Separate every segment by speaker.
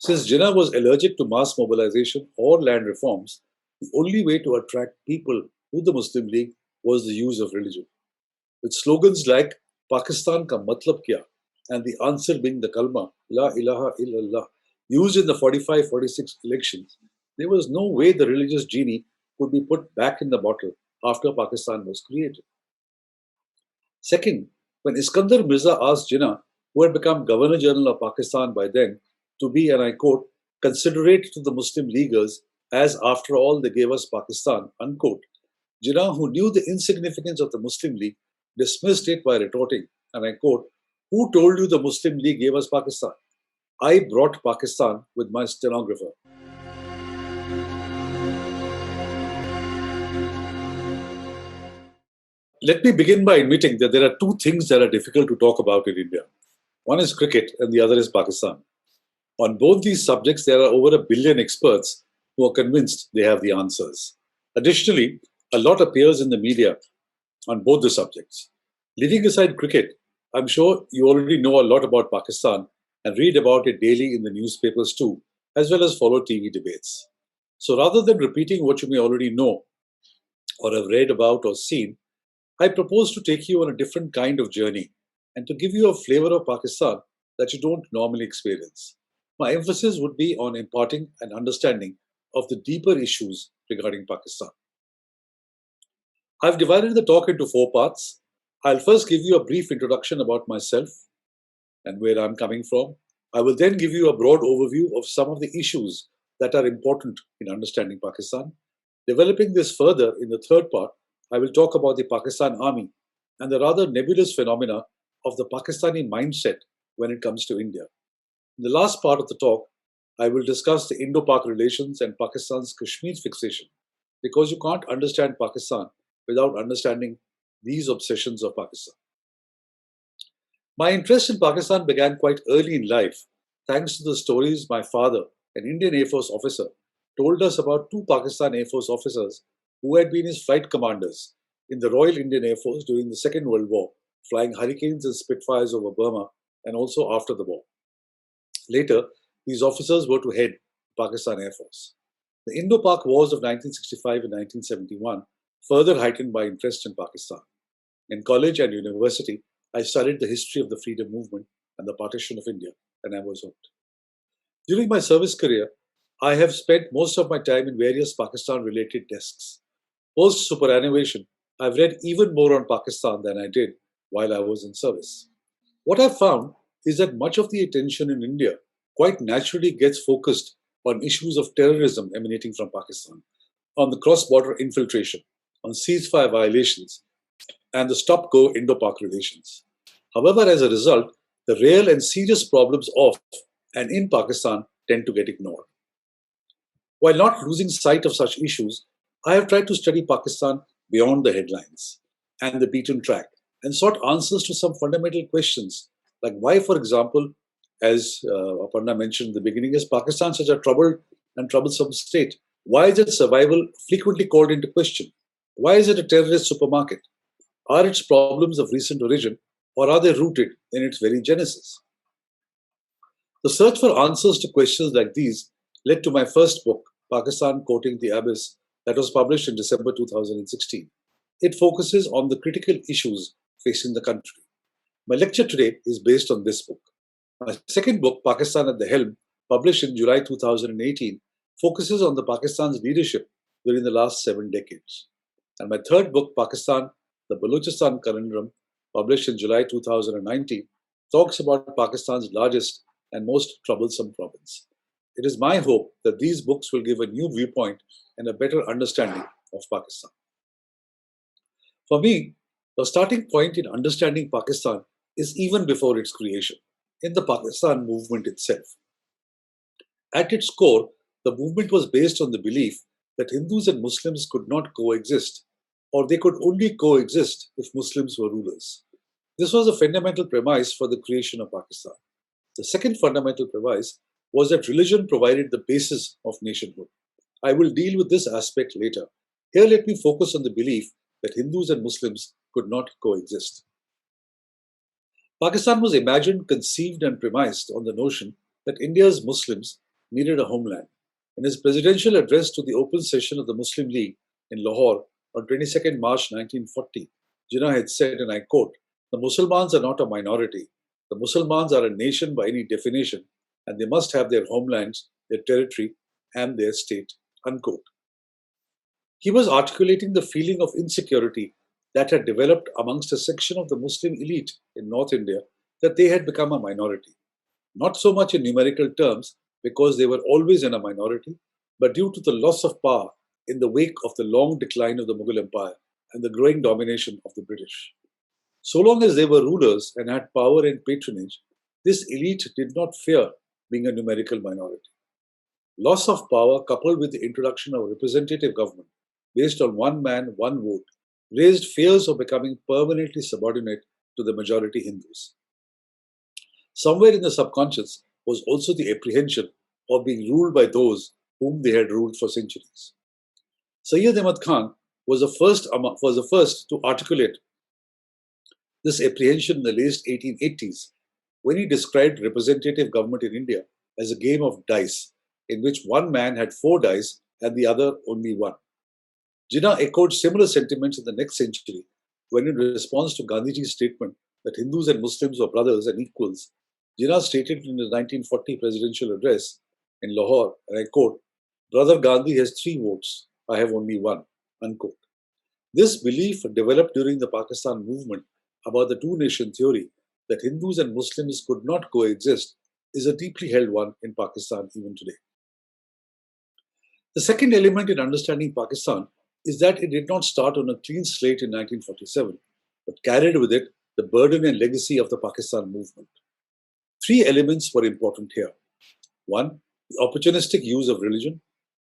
Speaker 1: Since Jinnah was allergic to mass mobilization or land reforms, the only way to attract people to the Muslim League was the use of religion. With slogans like Pakistan ka matlab kya and the answer being the kalma, La ilaha illallah, used in the 45-46 elections, there was no way the religious genie could be put back in the bottle after Pakistan was created. Second, when Iskandar Mirza asked Jinnah, who had become Governor General of Pakistan by then, to be, and I quote, considerate to the Muslim Leaguers, as after all they gave us Pakistan, unquote, Jinnah, who knew the insignificance of the Muslim League, dismissed it by retorting, and I quote, who told you the Muslim League gave us Pakistan? I brought Pakistan with my stenographer. Let me begin by admitting that there are two things that are difficult to talk about in India. One is cricket and the other is Pakistan. On both these subjects, there are over a billion experts who are convinced they have the answers. Additionally, a lot appears in the media on both the subjects. Leaving aside cricket, I'm sure you already know a lot about Pakistan and read about it daily in the newspapers too, as well as follow TV debates. So rather than repeating what you may already know or have read about or seen, I propose to take you on a different kind of journey and to give you a flavor of Pakistan that you don't normally experience. My emphasis would be on imparting an understanding of the deeper issues regarding Pakistan. I've divided the talk into four parts. I'll first give you a brief introduction about myself and where I'm coming from. I will then give you a broad overview of some of the issues that are important in understanding Pakistan. Developing this further in the third part, I will talk about the Pakistan Army and the rather nebulous phenomena of the Pakistani mindset when it comes to India. In the last part of the talk, I will discuss the Indo-Pak relations and Pakistan's Kashmir fixation, because you can't understand Pakistan without understanding these obsessions of Pakistan. My interest in Pakistan began quite early in life, thanks to the stories my father, an Indian Air Force officer, told us about two Pakistan Air Force officers who had been his flight commanders in the Royal Indian Air Force during the Second World War, flying Hurricanes and Spitfires over Burma and also after the war. Later, these officers were to head the Pakistan Air Force. The Indo-Pak Wars of 1965 and 1971 further heightened my interest in Pakistan. In college and university, I studied the history of the freedom movement and the partition of India, and I was hooked. During my service career, I have spent most of my time in various Pakistan-related desks. Post-superannuation, I've read even more on Pakistan than I did while I was in service. What I've found is that much of the attention in India quite naturally gets focused on issues of terrorism emanating from Pakistan, on the cross-border infiltration, on ceasefire violations, and the stop-go Indo-Pak relations. However, as a result, the real and serious problems of and in Pakistan tend to get ignored. While not losing sight of such issues, I have tried to study Pakistan beyond the headlines and the beaten track and sought answers to some fundamental questions, like why, for example, as Aparna mentioned in the beginning, is Pakistan such a troubled and troublesome state? Why is its survival frequently called into question? Why is it a terrorist supermarket? Are its problems of recent origin, or are they rooted in its very genesis? The search for answers to questions like these led to my first book, Pakistan Courting the Abyss, that was published in December 2016. It focuses on the critical issues facing the country. My lecture today is based on this book. My second book, Pakistan at the Helm, published in July 2018, focuses on the Pakistan's leadership during the last 7 decades. And my third book, Pakistan, the Balochistan Conundrum, published in July 2019, talks about Pakistan's largest and most troublesome province. It is my hope that these books will give a new viewpoint and a better understanding of Pakistan. For me, the starting point in understanding Pakistan is even before its creation, in the Pakistan movement itself. At its core, the movement was based on the belief that Hindus and Muslims could not coexist, or they could only coexist if Muslims were rulers. This was a fundamental premise for the creation of Pakistan. The second fundamental premise was that religion provided the basis of nationhood. I will deal with this aspect later. Here, let me focus on the belief that Hindus and Muslims could not coexist. Pakistan was imagined, conceived, and premised on the notion that India's Muslims needed a homeland. In his presidential address to the open session of the Muslim League in Lahore on 22nd March 1940, Jinnah had said, and I quote, "The Muslims are not a minority. The Muslims are a nation by any definition, and they must have their homelands, their territory, and their state." Unquote. He was articulating the feeling of insecurity that had developed amongst a section of the Muslim elite in North India that they had become a minority. Not so much in numerical terms, because they were always in a minority, but due to the loss of power in the wake of the long decline of the Mughal Empire and the growing domination of the British. So long as they were rulers and had power and patronage, this elite did not fear being a numerical minority. Loss of power, coupled with the introduction of representative government based on one man, one vote, raised fears of becoming permanently subordinate to the majority Hindus. Somewhere in the subconscious was also the apprehension of being ruled by those whom they had ruled for centuries. Sayyid Ahmad Khan was the first to articulate this apprehension in the late 1880s when he described representative government in India as a game of dice in which one man had 4 dice and the other only one. Jinnah echoed similar sentiments in the next century when, in response to Gandhiji's statement that Hindus and Muslims were brothers and equals, Jinnah stated in his 1940 presidential address in Lahore, and I quote, "Brother Gandhi has 3 votes, I have only one." Unquote. This belief developed during the Pakistan movement about the two-nation theory that Hindus and Muslims could not coexist is a deeply held one in Pakistan even today. The second element in understanding Pakistan is that it did not start on a clean slate in 1947, but carried with it the burden and legacy of the Pakistan movement. 3 elements were important here. 1. The opportunistic use of religion.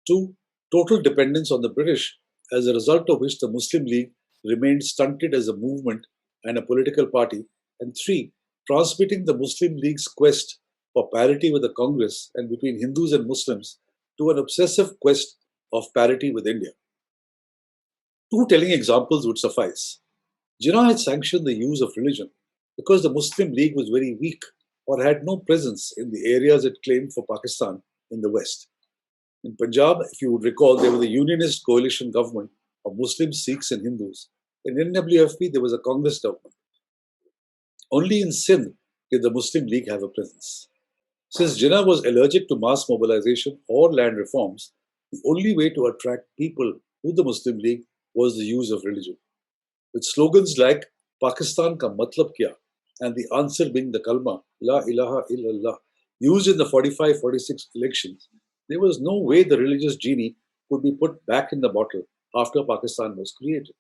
Speaker 1: 2. Total dependence on the British, as a result of which the Muslim League remained stunted as a movement and a political party. And 3. Transmitting the Muslim League's quest for parity with the Congress and between Hindus and Muslims to an obsessive quest of parity with India. 2 telling examples would suffice. Jinnah had sanctioned the use of religion because the Muslim League was very weak or had no presence in the areas it claimed for Pakistan in the West. In Punjab, if you would recall, there was a unionist coalition government of Muslims, Sikhs, and Hindus. In NWFP, there was a Congress government. Only in Sindh did the Muslim League have a presence. Since Jinnah was allergic to mass mobilization or land reforms, the only way to attract people to the Muslim League was the use of religion. With slogans like Pakistan ka matlab kya and the answer being the kalma, La ilaha illallah, used in the 45-46 elections, there was no way the religious genie could be put back in the bottle after Pakistan was created.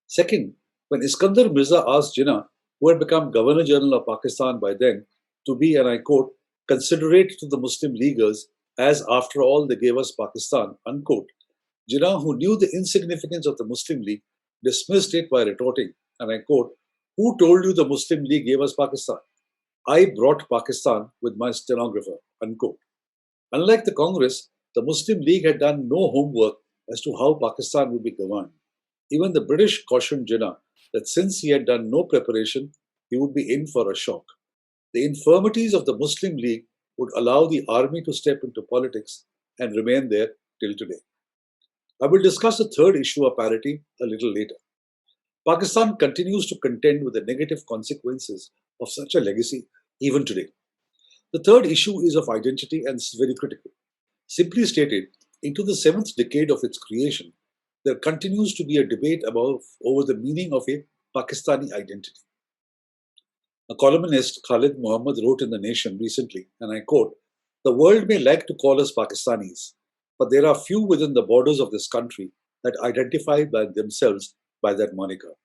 Speaker 1: Second, when Iskandar Mirza asked Jinnah, who had become Governor General of Pakistan by then, to be, and I quote, "considerate to the Muslim Leaguers, as after all they gave us Pakistan," unquote, Jinnah, who knew the insignificance of the Muslim League, dismissed it by retorting, and I quote, "Who told you the Muslim League gave us Pakistan? I brought Pakistan with my stenographer," unquote. Unlike the Congress, the Muslim League had done no homework as to how Pakistan would be governed. Even the British cautioned Jinnah that since he had done no preparation, he would be in for a shock. The infirmities of the Muslim League would allow the army to step into politics and remain there till today. I will discuss the third issue of parity a little later. Pakistan continues to contend with the negative consequences of such a legacy even today. The third issue is of identity and is very critical. Simply stated, into the 7th decade of its creation, there continues to be a debate over the meaning of a Pakistani identity. A columnist, Khalid Muhammad, wrote in The Nation recently, and I quote, "The world may like to call us Pakistanis, but there are few within the borders of this country that identify by themselves by that moniker.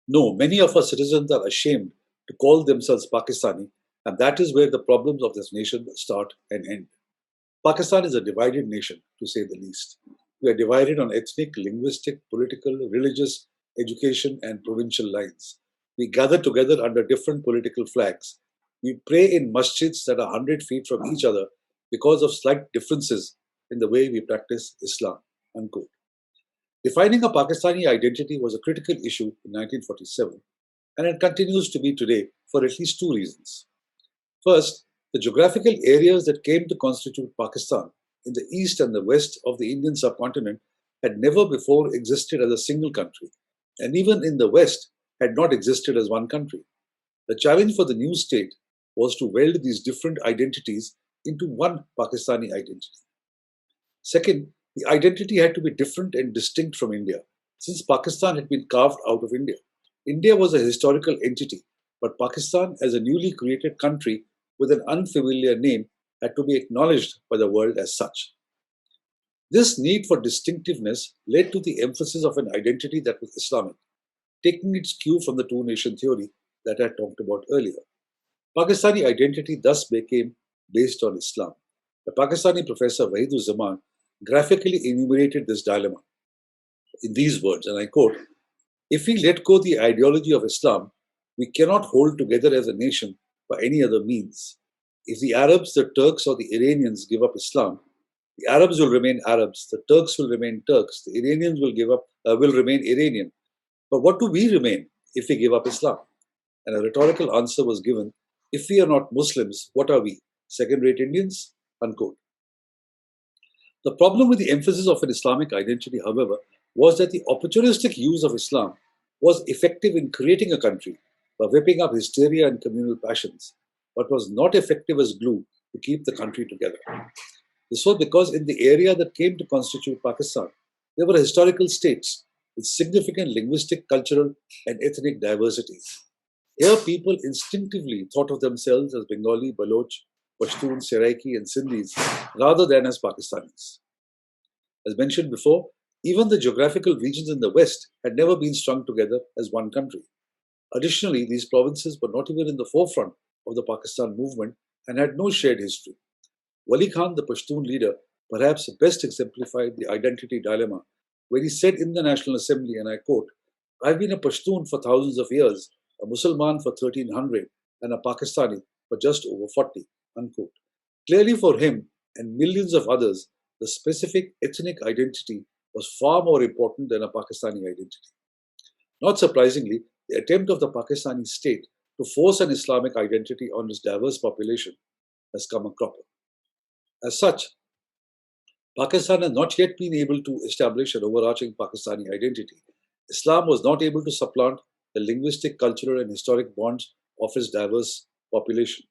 Speaker 1: No, many of our citizens are ashamed to call themselves Pakistani, and that is where the problems of this nation start and end. Pakistan is a divided nation, to say the least. We are divided on ethnic, linguistic, political, religious, education, and provincial lines. We gather together under different political flags. We pray in masjids that are 100 feet from each other because of slight differences in the way we practice Islam." Unquote. Defining a Pakistani identity was a critical issue in 1947, and it continues to be today for at least 2 reasons. First, The geographical areas that came to constitute Pakistan in the east and the west of the Indian subcontinent had never before existed as a single country, and even in the west had not existed as one country. The challenge for the new state was to weld these different identities into one Pakistani identity. Second, the identity had to be different and distinct from India, since Pakistan had been carved out of India. India was a historical entity, but Pakistan, as a newly created country with an unfamiliar name, had to be acknowledged by the world as such. This need for distinctiveness led to the emphasis of an identity that was Islamic, taking its cue from the two nation theory that I talked about earlier. Pakistani identity thus became based on Islam. The Pakistani professor Wahidur Zaman graphically enumerated this dilemma in these words, and I quote: "If we let go the ideology of Islam, we cannot hold together as a nation by any other means. If the Arabs, the Turks, or the Iranians give up Islam, the Arabs will remain Arabs, the Turks will remain Turks, the Iranians will remain Iranian. But what do we remain if we give up Islam?" And a rhetorical answer was given: "If we are not Muslims, what are we? Second-rate Indians?" Unquote. The problem with the emphasis of an Islamic identity, however, was that the opportunistic use of Islam was effective in creating a country by whipping up hysteria and communal passions, but was not effective as glue to keep the country together. This was because in the area that came to constitute Pakistan, there were historical states with significant linguistic, cultural, and ethnic diversities. Here, people instinctively thought of themselves as Bengali, Baloch, Pashtun, Seraiki, and Sindhis rather than as Pakistanis. As mentioned before, even the geographical regions in the west had never been strung together as one country. Additionally, these provinces were not even in the forefront of the Pakistan movement and had no shared history. Wali Khan, the Pashtun leader, perhaps best exemplified the identity dilemma when he said in the National Assembly, and I quote, "I've been a Pashtun for thousands of years, a Musalman for 1300, and a Pakistani for just over 40." Unquote. Clearly, for him and millions of others, the specific ethnic identity was far more important than a Pakistani identity. Not surprisingly, the attempt of the Pakistani state to force an Islamic identity on its diverse population has come a cropper. As such, Pakistan has not yet been able to establish an overarching Pakistani identity. Islam was not able to supplant the linguistic, cultural, and historic bonds of its diverse population.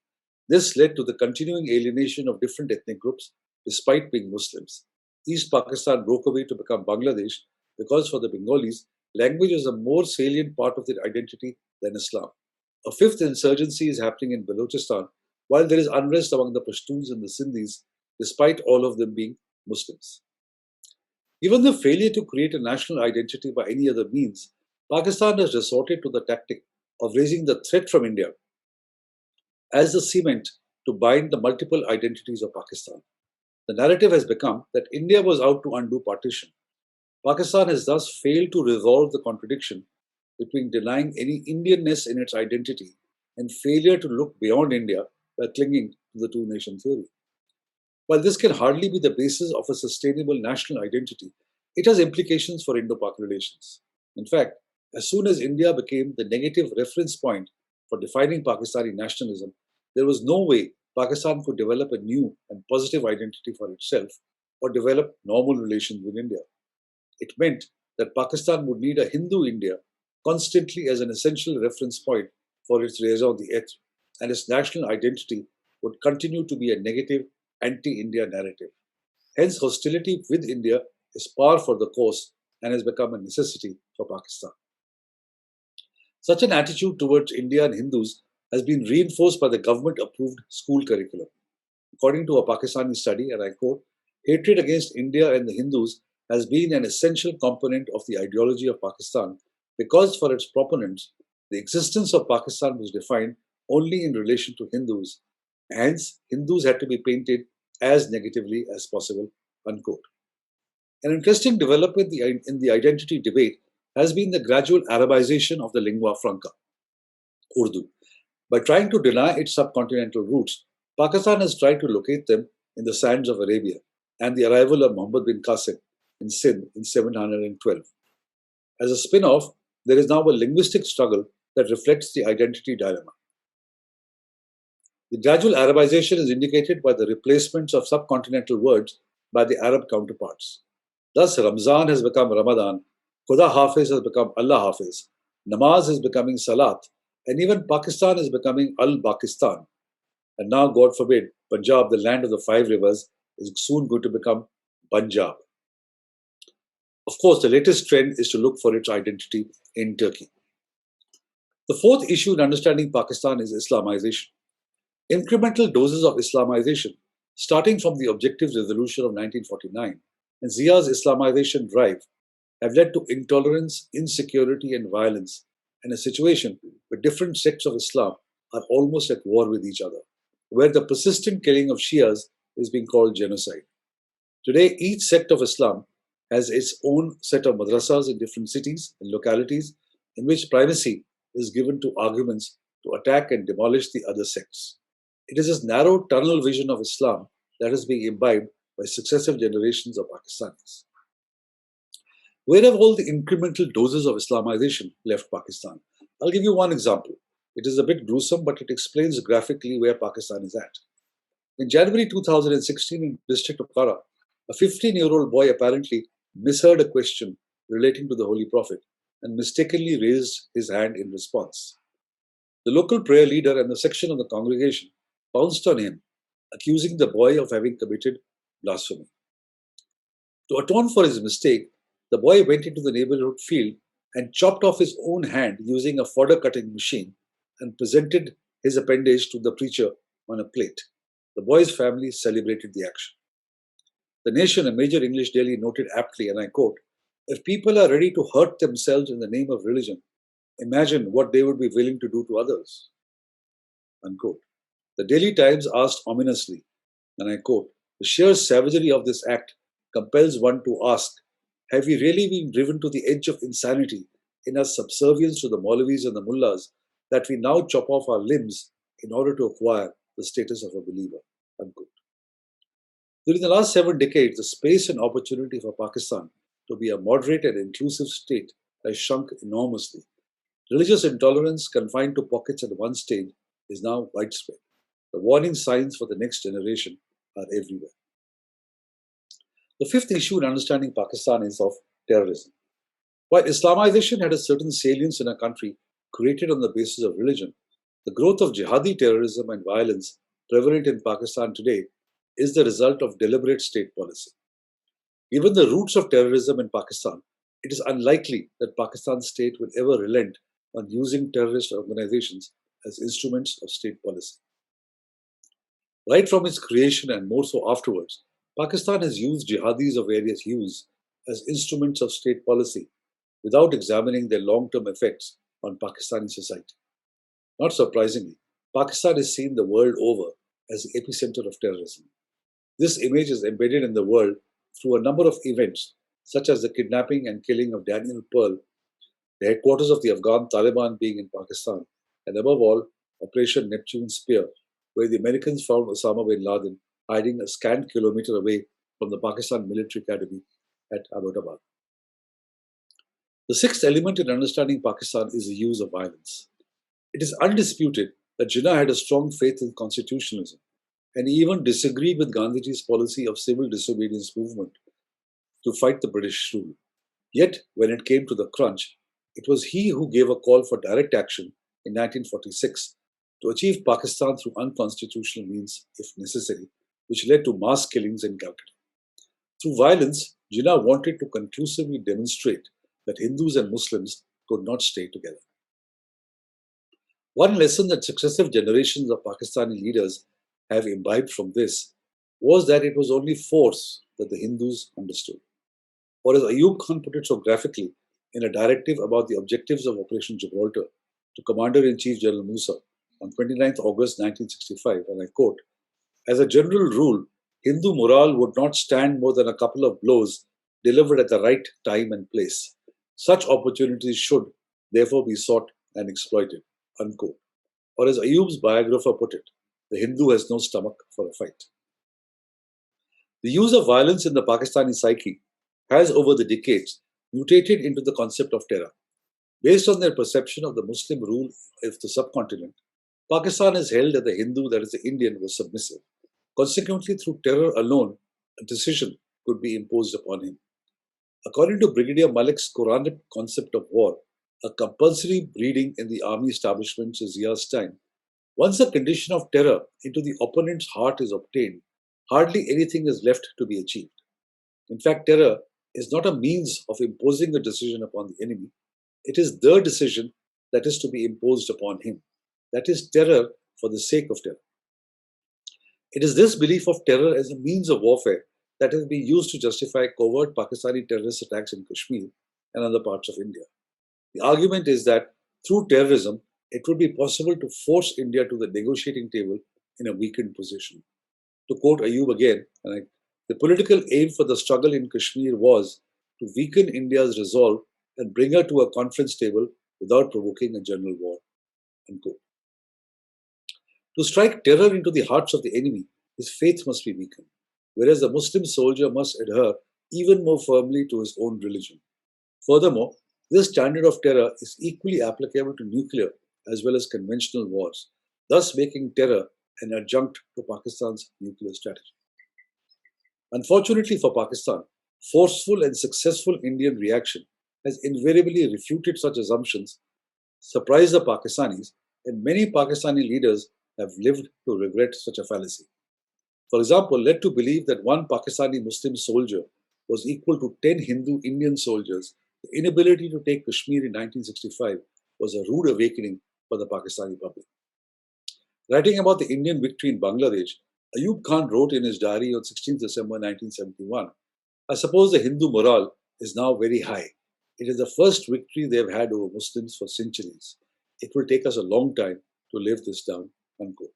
Speaker 1: This led to the continuing alienation of different ethnic groups despite being Muslims. East Pakistan broke away to become Bangladesh because for the Bengalis, language is a more salient part of their identity than Islam. A fifth insurgency is happening in Balochistan while there is unrest among the Pashtuns and the Sindhis, despite all of them being Muslims. Given the failure to create a national identity by any other means, Pakistan has resorted to the tactic of raising the threat from India as the cement to bind the multiple identities of Pakistan. The narrative has become that India was out to undo partition. Pakistan has thus failed to resolve the contradiction between denying any Indianness in its identity and failure to look beyond India by clinging to the two nation theory. While this can hardly be the basis of a sustainable national identity, it has implications for Indo Pak relations. In fact, as soon as India became the negative reference point for defining Pakistani nationalism, there was no way Pakistan could develop a new and positive identity for itself or develop normal relations with India. It meant that Pakistan would need a Hindu India constantly as an essential reference point for its raison d'etre, and its national identity would continue to be a negative anti India narrative. Hence, hostility with India is par for the course and has become a necessity for Pakistan. Such an attitude towards India and Hindus has been reinforced by the government approved school curriculum. According to a Pakistani study, and I quote, "Hatred against India and the Hindus has been an essential component of the ideology of Pakistan because for its proponents, the existence of Pakistan was defined only in relation to Hindus. Hence, Hindus had to be painted as negatively as possible." Unquote. An interesting development in the identity debate has been the gradual Arabization of the lingua franca, Urdu. By trying to deny its subcontinental roots, Pakistan has tried to locate them in the sands of Arabia and the arrival of Muhammad bin Qasim in Sindh in 712. As a spin off, there is now a linguistic struggle that reflects the identity dilemma. The gradual Arabization is indicated by the replacements of subcontinental words by the Arab counterparts. Thus, Ramzan has become Ramadan, Khuda Hafiz has become Allah Hafiz, Namaz is becoming Salat, and even Pakistan is becoming Al-Pakistan. And now, God forbid, Punjab, the land of the five rivers, is soon going to become Punjab. Of course, the latest trend is to look for its identity in Turkey. The fourth issue in understanding Pakistan is Islamization. Incremental doses of Islamization, starting from the Objectives Resolution of 1949 and Zia's Islamization drive, have led to intolerance, insecurity, and violence, and a situation where different sects of Islam are almost at war with each other, where the persistent killing of Shias is being called genocide. Today, each sect of Islam has its own set of madrasas in different cities and localities in which primacy is given to arguments to attack and demolish the other sects. It is this narrow tunnel vision of Islam that is being imbibed by successive generations of Pakistanis. Where have all the incremental doses of Islamization left Pakistan? I'll give you one example. It is a bit gruesome, but it explains graphically where Pakistan is at. In January 2016, in the district of Kara, a 15-year-old boy apparently misheard a question relating to the Holy Prophet and mistakenly raised his hand in response. The local prayer leader and the section of the congregation pounced on him, accusing the boy of having committed blasphemy. To atone for his mistake, the boy went into the neighborhood field and chopped off his own hand using a fodder cutting machine and presented his appendage to the preacher on a plate. The boy's family celebrated the action. The Nation, a major English daily, noted aptly, and I quote, "If people are ready to hurt themselves in the name of religion, imagine what they would be willing to do to others." Unquote. The Daily Times asked ominously, and I quote, "The sheer savagery of this act compels one to ask, have we really been driven to the edge of insanity in our subservience to the Maulvis and the Mullahs that we now chop off our limbs in order to acquire the status of a believer?" Unquote. During the last 7 decades, the space and opportunity for Pakistan to be a moderate and inclusive state has shrunk enormously. Religious intolerance confined to pockets at one stage is now widespread. The warning signs for the next generation are everywhere. The fifth issue in understanding Pakistan is of terrorism. While Islamization had a certain salience in a country created on the basis of religion, the growth of jihadi terrorism and violence prevalent in Pakistan today is the result of deliberate state policy. Given the roots of terrorism in Pakistan, it is unlikely that Pakistan's state will ever relent on using terrorist organizations as instruments of state policy. Right from its creation and more so afterwards, Pakistan has used jihadis of various hues as instruments of state policy without examining their long-term effects on Pakistani society. Not surprisingly, Pakistan is seen the world over as the epicenter of terrorism. This image is embedded in the world through a number of events, such as the kidnapping and killing of Daniel Pearl, the headquarters of the Afghan Taliban being in Pakistan, and above all, Operation Neptune Spear, where the Americans found Osama bin Laden hiding a scant kilometer away from the Pakistan Military Academy at Abbottabad. The sixth element in understanding Pakistan is the use of violence. It is undisputed that Jinnah had a strong faith in constitutionalism, and he even disagreed with Gandhiji's policy of civil disobedience movement to fight the British rule. Yet, when it came to the crunch, it was he who gave a call for direct action in 1946 to achieve Pakistan through unconstitutional means, if necessary, which led to mass killings in Calcutta. Through violence, Jinnah wanted to conclusively demonstrate that Hindus and Muslims could not stay together. One lesson that successive generations of Pakistani leaders have imbibed from this was that it was only force that the Hindus understood. Or as Ayub Khan put it so graphically in a directive about the objectives of Operation Gibraltar to Commander-in-Chief General Musa on 29 August 1965, and I quote, "As a general rule, Hindu morale would not stand more than a couple of blows delivered at the right time and place. Such opportunities should, therefore, be sought and exploited." Unquote. Or as Ayub's biographer put it, "The Hindu has no stomach for a fight." The use of violence in the Pakistani psyche has, over the decades, mutated into the concept of terror. Based on their perception of the Muslim rule of the subcontinent, Pakistan is held that the Hindu, that is the Indian, was submissive. Consequently, through terror alone, a decision could be imposed upon him. According to Brigadier Malik's Quranic concept of war, a compulsory breeding in the army establishments is Zia's time. Once a condition of terror into the opponent's heart is obtained, hardly anything is left to be achieved. In fact, terror is not a means of imposing a decision upon the enemy, it is the decision that is to be imposed upon him. That is terror for the sake of terror. It is this belief of terror as a means of warfare that has been used to justify covert Pakistani terrorist attacks in Kashmir and other parts of India. The argument is that through terrorism, it would be possible to force India to the negotiating table in a weakened position. To quote Ayub again, the political aim for the struggle in Kashmir was to weaken India's resolve and bring her to a conference table without provoking a general war. Unquote. To strike terror into the hearts of the enemy, his faith must be weakened, whereas the Muslim soldier must adhere even more firmly to his own religion. Furthermore, this standard of terror is equally applicable to nuclear as well as conventional wars, thus making terror an adjunct to Pakistan's nuclear strategy. Unfortunately for Pakistan, forceful and successful Indian reaction has invariably refuted such assumptions, surprised the Pakistanis, and many Pakistani leaders have lived to regret such a fallacy. For example, led to believe that one Pakistani Muslim soldier was equal to 10 Hindu Indian soldiers, the inability to take Kashmir in 1965 was a rude awakening for the Pakistani public. Writing about the Indian victory in Bangladesh, Ayub Khan wrote in his diary on 16th December 1971, I suppose the Hindu morale is now very high. It is the first victory they have had over Muslims for centuries. It will take us a long time to live this down. Unquote.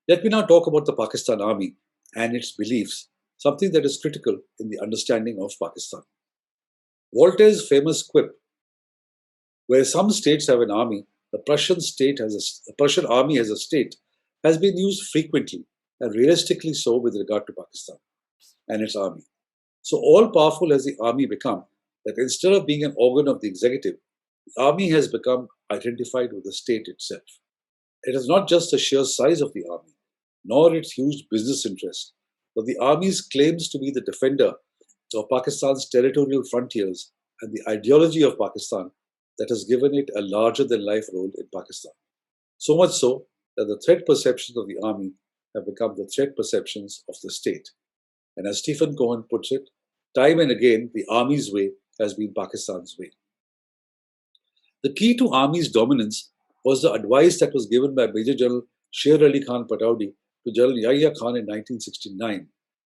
Speaker 1: Let me now talk about the Pakistan Army and its beliefs, something that is critical in the understanding of Pakistan. Voltaire's famous quip, where some states have an army, the Prussian army as a state, has been used frequently and realistically so with regard to Pakistan and its army. So all powerful has the army become that instead of being an organ of the executive, the army has become identified with the state itself. It is not just the sheer size of the army, nor its huge business interests, but the army's claims to be the defender of Pakistan's territorial frontiers and the ideology of Pakistan that has given it a larger than life role in Pakistan. So much so that the threat perceptions of the army have become the threat perceptions of the state. And as Stephen Cohen puts it, time and again, the army's way has been Pakistan's way. The key to army's dominance was the advice that was given by Major General Sher Ali Khan Pataudi to General Yahya Khan in 1969,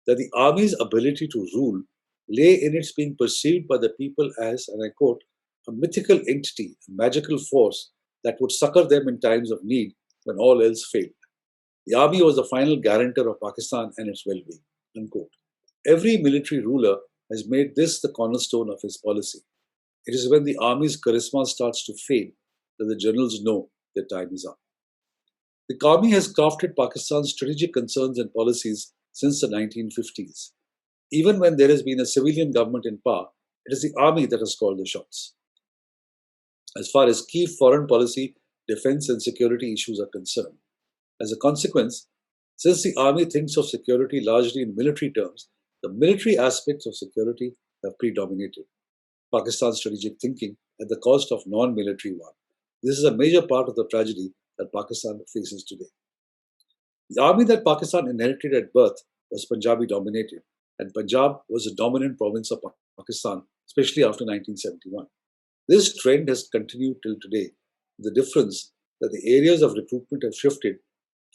Speaker 1: that the army's ability to rule lay in its being perceived by the people as, and I quote, a mythical entity, a magical force that would succor them in times of need when all else failed. The army was the final guarantor of Pakistan and its well-being. Unquote. Every military ruler has made this the cornerstone of his policy. It is when the army's charisma starts to fade that the generals know their time is up. The army has crafted Pakistan's strategic concerns and policies since the 1950s. Even when there has been a civilian government in power, it is the army that has called the shots. As far as key foreign policy, defense, and security issues are concerned. As a consequence, since the army thinks of security largely in military terms, the military aspects of security have predominated Pakistan's strategic thinking at the cost of non-military one. This is a major part of the tragedy that Pakistan faces today. The army that Pakistan inherited at birth was Punjabi dominated, and Punjab was the dominant province of Pakistan, especially after 1971. This trend has continued till today, with the difference that the areas of recruitment have shifted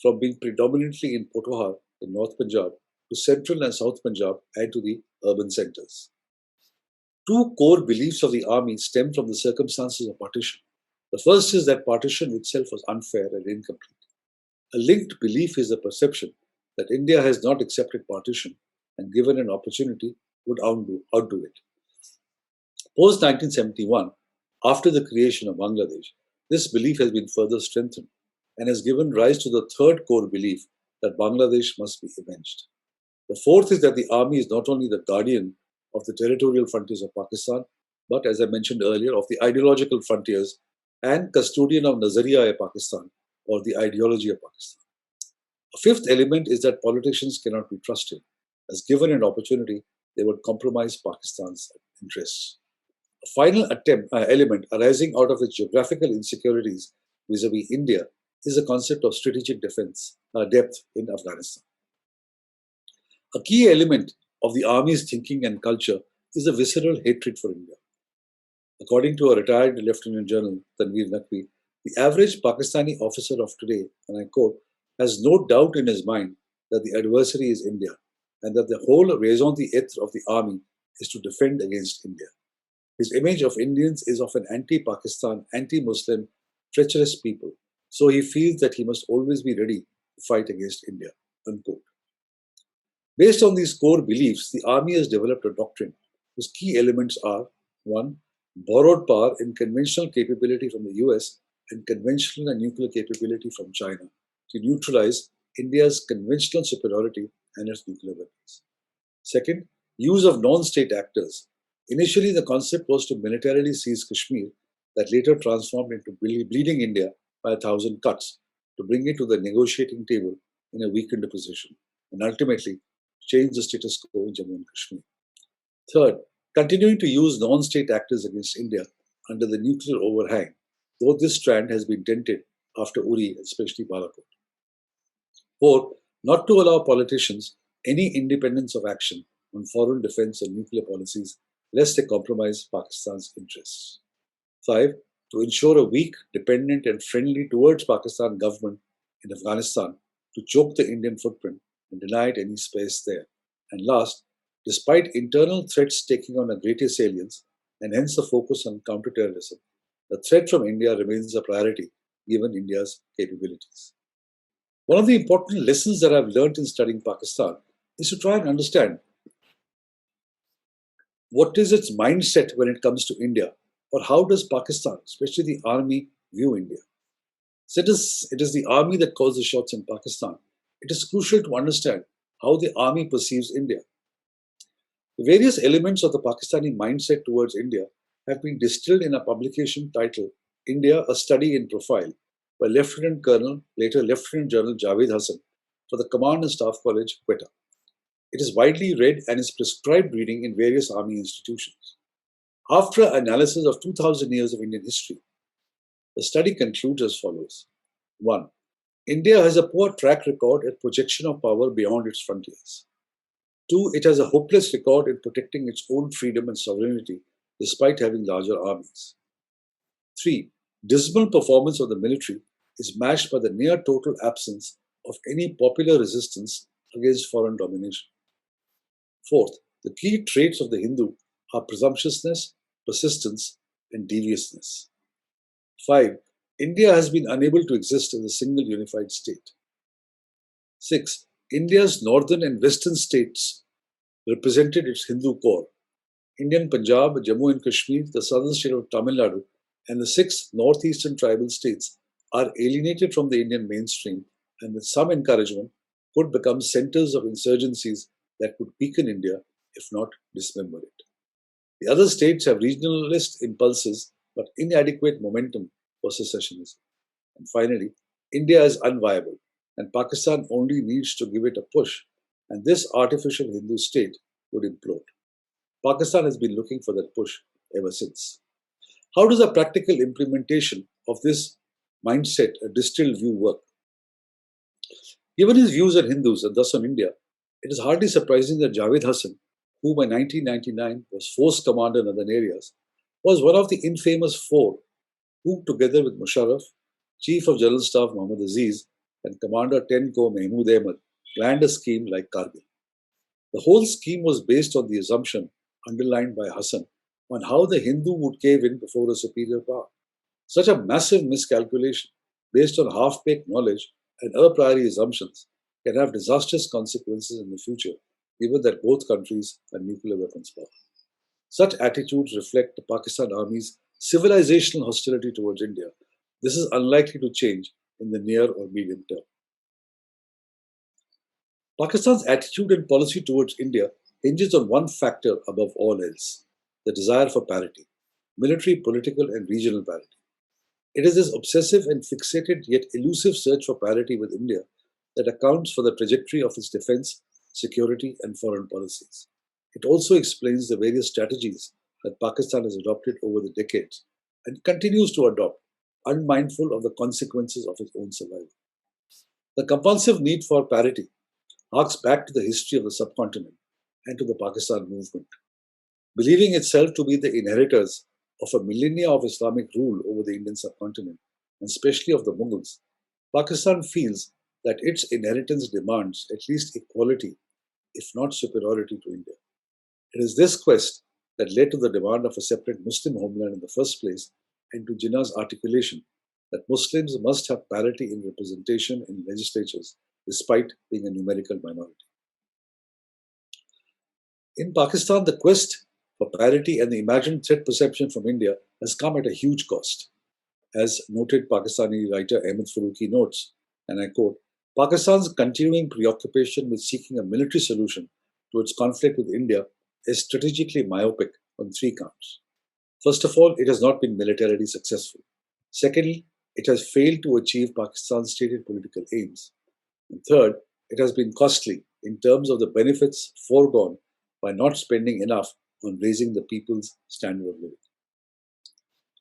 Speaker 1: from being predominantly in Potwar in North Punjab to Central and South Punjab and to the urban centres. Two core beliefs of the army stem from the circumstances of partition. The first is that partition itself was unfair and incomplete. A linked belief is the perception that India has not accepted partition and given an opportunity would outdo it. Post 1971, after the creation of Bangladesh, this belief has been further strengthened and has given rise to the third core belief that Bangladesh must be avenged. The fourth is that the army is not only the guardian of the territorial frontiers of Pakistan, but as I mentioned earlier, of the ideological frontiers and custodian of Nazariya-e-Pakistan, or the ideology of Pakistan. A fifth element is that politicians cannot be trusted, as given an opportunity, they would compromise Pakistan's interests. A final element arising out of its geographical insecurities vis-à-vis India is the concept of strategic defense depth in Afghanistan. A key element of the army's thinking and culture is a visceral hatred for India. According to a retired Lieutenant General, Tanveer Naqvi, the average Pakistani officer of today, and I quote, has no doubt in his mind that the adversary is India and that the whole raison d'etre of the army is to defend against India. His image of Indians is of an anti-Pakistan, anti-Muslim, treacherous people, so he feels that he must always be ready to fight against India. Unquote. Based on these core beliefs, the army has developed a doctrine whose key elements are 1. Borrowed power in conventional capability from the US and conventional and nuclear capability from China to neutralize India's conventional superiority and its nuclear weapons. Second, use of non-state actors. Initially, the concept was to militarily seize Kashmir, that later transformed into bleeding India by 1,000 cuts to bring it to the negotiating table in a weakened position, and ultimately change the status quo in Jammu and Kashmir. Third, continuing to use non-state actors against India under the nuclear overhang, though this strand has been dented after Uri, especially Balakot. Fourth, not to allow politicians any independence of action on foreign defense and nuclear policies lest they compromise Pakistan's interests. 5. To ensure a weak, dependent, and friendly towards Pakistan government in Afghanistan to choke the Indian footprint and deny it any space there. And last, despite internal threats taking on a greater salience and hence the focus on counterterrorism, the threat from India remains a priority given India's capabilities. One of the important lessons that I've learned in studying Pakistan is to try and understand what is its mindset when it comes to India, or how does Pakistan, especially the army, view India. So it is the army that calls the shots in Pakistan. It is crucial to understand how the army perceives India. The various elements of the Pakistani mindset towards India have been distilled in a publication titled India, a Study in Profile by Lieutenant Colonel, later Lieutenant General Javed Hassan for the Command and Staff College, Quetta. It is widely read and is prescribed reading in various army institutions. After an analysis of 2000 years of Indian history, the study concludes as follows. 1. India has a poor track record at projection of power beyond its frontiers. 2. It has a hopeless record in protecting its own freedom and sovereignty despite having larger armies. 3. Dismal performance of the military is matched by the near total absence of any popular resistance against foreign domination. 4th, the key traits of the Hindu are presumptuousness, persistence, and deviousness. 5. India has been unable to exist as a single unified state. 6. India's northern and western states represented its Hindu core. Indian Punjab, Jammu and Kashmir, the southern state of Tamil Nadu, and the 6 northeastern tribal states are alienated from the Indian mainstream and with some encouragement could become centers of insurgencies that could weaken India, if not dismember it. The other states have regionalist impulses but inadequate momentum for secessionism. And finally, India is unviable and Pakistan only needs to give it a push, and this artificial Hindu state would implode. Pakistan has been looking for that push ever since. How does a practical implementation of this mindset, a distilled view, work? Given his views on Hindus and thus on India, it is hardly surprising that Javed Hassan, who by 1999 was force commander in other areas, was one of the infamous 4 who, together with Musharraf, Chief of General Staff Muhammad Aziz, and Commander 10 Corps Mahmood Ahmad, planned a scheme like Kargil. The whole scheme was based on the assumption, underlined by Hassan, on how the Hindu would cave in before a superior power. Such a massive miscalculation, based on half-baked knowledge and a priori assumptions, can have disastrous consequences in the future, given that both countries have nuclear weapons power. Such attitudes reflect the Pakistan Army's civilizational hostility towards India. This is unlikely to change in the near or medium term. Pakistan's attitude and policy towards India hinges on one factor above all else: the desire for parity, military, political, and regional parity. It is this obsessive and fixated yet elusive search for parity with India that accounts for the trajectory of its defense, security, and foreign policies. It also explains the various strategies that Pakistan has adopted over the decades and continues to adopt, unmindful of the consequences of its own survival. The compulsive need for parity harks back to the history of the subcontinent and to the Pakistan movement. Believing itself to be the inheritors of a millennia of Islamic rule over the Indian subcontinent, and especially of the Mughals, Pakistan feels that its inheritance demands at least equality, if not superiority, to India. It is this quest that led to the demand of a separate Muslim homeland in the first place and to Jinnah's articulation that Muslims must have parity in representation in legislatures despite being a numerical minority. In Pakistan, the quest for parity and the imagined threat perception from India has come at a huge cost. As noted Pakistani writer Ahmed Faruqi notes, and I quote, Pakistan's continuing preoccupation with seeking a military solution to its conflict with India is strategically myopic on three counts. First of all, it has not been militarily successful. Secondly, it has failed to achieve Pakistan's stated political aims. And third, it has been costly in terms of the benefits foregone by not spending enough on raising the people's standard of living.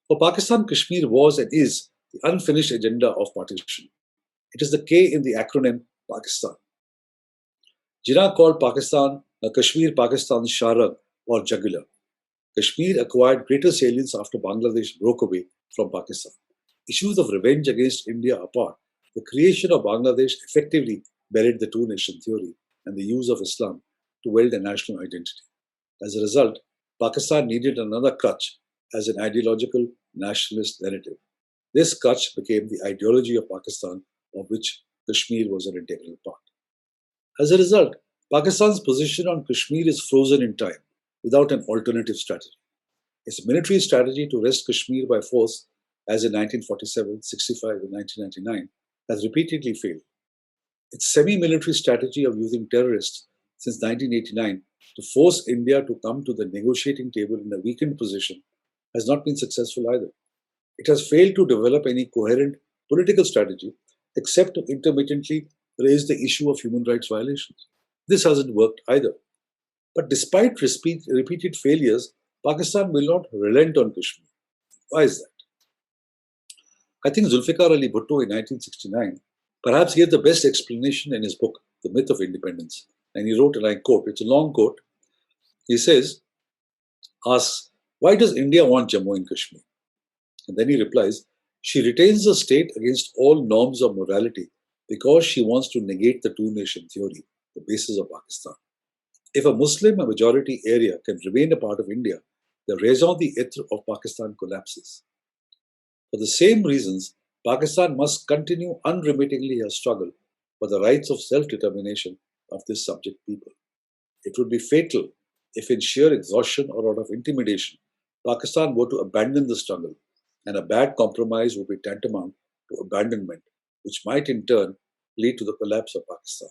Speaker 1: For Pakistan, Kashmir was and is the unfinished agenda of partition. It is the K in the acronym Pakistan. Jinnah called Kashmir Pakistan's Sharag or jugular. Kashmir acquired greater salience after Bangladesh broke away from Pakistan. Issues of revenge against India apart, the creation of Bangladesh effectively buried the two-nation theory and the use of Islam to weld a national identity. As a result, Pakistan needed another crutch as an ideological nationalist narrative. This crutch became the ideology of Pakistan, of which Kashmir was an integral part. As a result, Pakistan's position on Kashmir is frozen in time without an alternative strategy. Its military strategy to wrest Kashmir by force, as in 1947, 65, and 1999, has repeatedly failed. Its semi-military strategy of using terrorists since 1989 to force India to come to the negotiating table in a weakened position has not been successful either. It has failed to develop any coherent political strategy except to intermittently raise the issue of human rights violations. This hasn't worked either. But despite repeated failures, Pakistan will not relent on Kashmir. Why is that? I think Zulfikar Ali Bhutto in 1969 perhaps gave the best explanation in his book, The Myth of Independence. And he wrote, and I quote, it's a long quote. He asks, why does India want Jammu and Kashmir? And then he replies, she retains the state against all norms of morality because she wants to negate the two-nation theory, the basis of Pakistan. If a Muslim majority area can remain a part of India, the raison d'etre of Pakistan collapses. For the same reasons, Pakistan must continue unremittingly her struggle for the rights of self-determination of this subject people. It would be fatal if, in sheer exhaustion or out of intimidation, Pakistan were to abandon the struggle, and a bad compromise would be tantamount to abandonment, which might in turn lead to the collapse of Pakistan.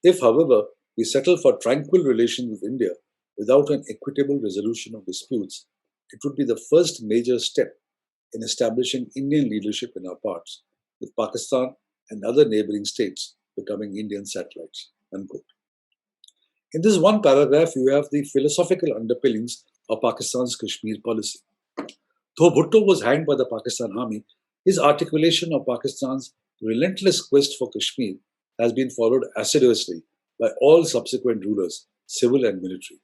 Speaker 1: If, however, we settle for tranquil relations with India without an equitable resolution of disputes, it would be the first major step in establishing Indian leadership in our parts, with Pakistan and other neighboring states becoming Indian satellites. Unquote. In this one paragraph, you have the philosophical underpinnings of Pakistan's Kashmir policy. Though Bhutto was hanged by the Pakistan army, his articulation of Pakistan's relentless quest for Kashmir has been followed assiduously by all subsequent rulers, civil and military.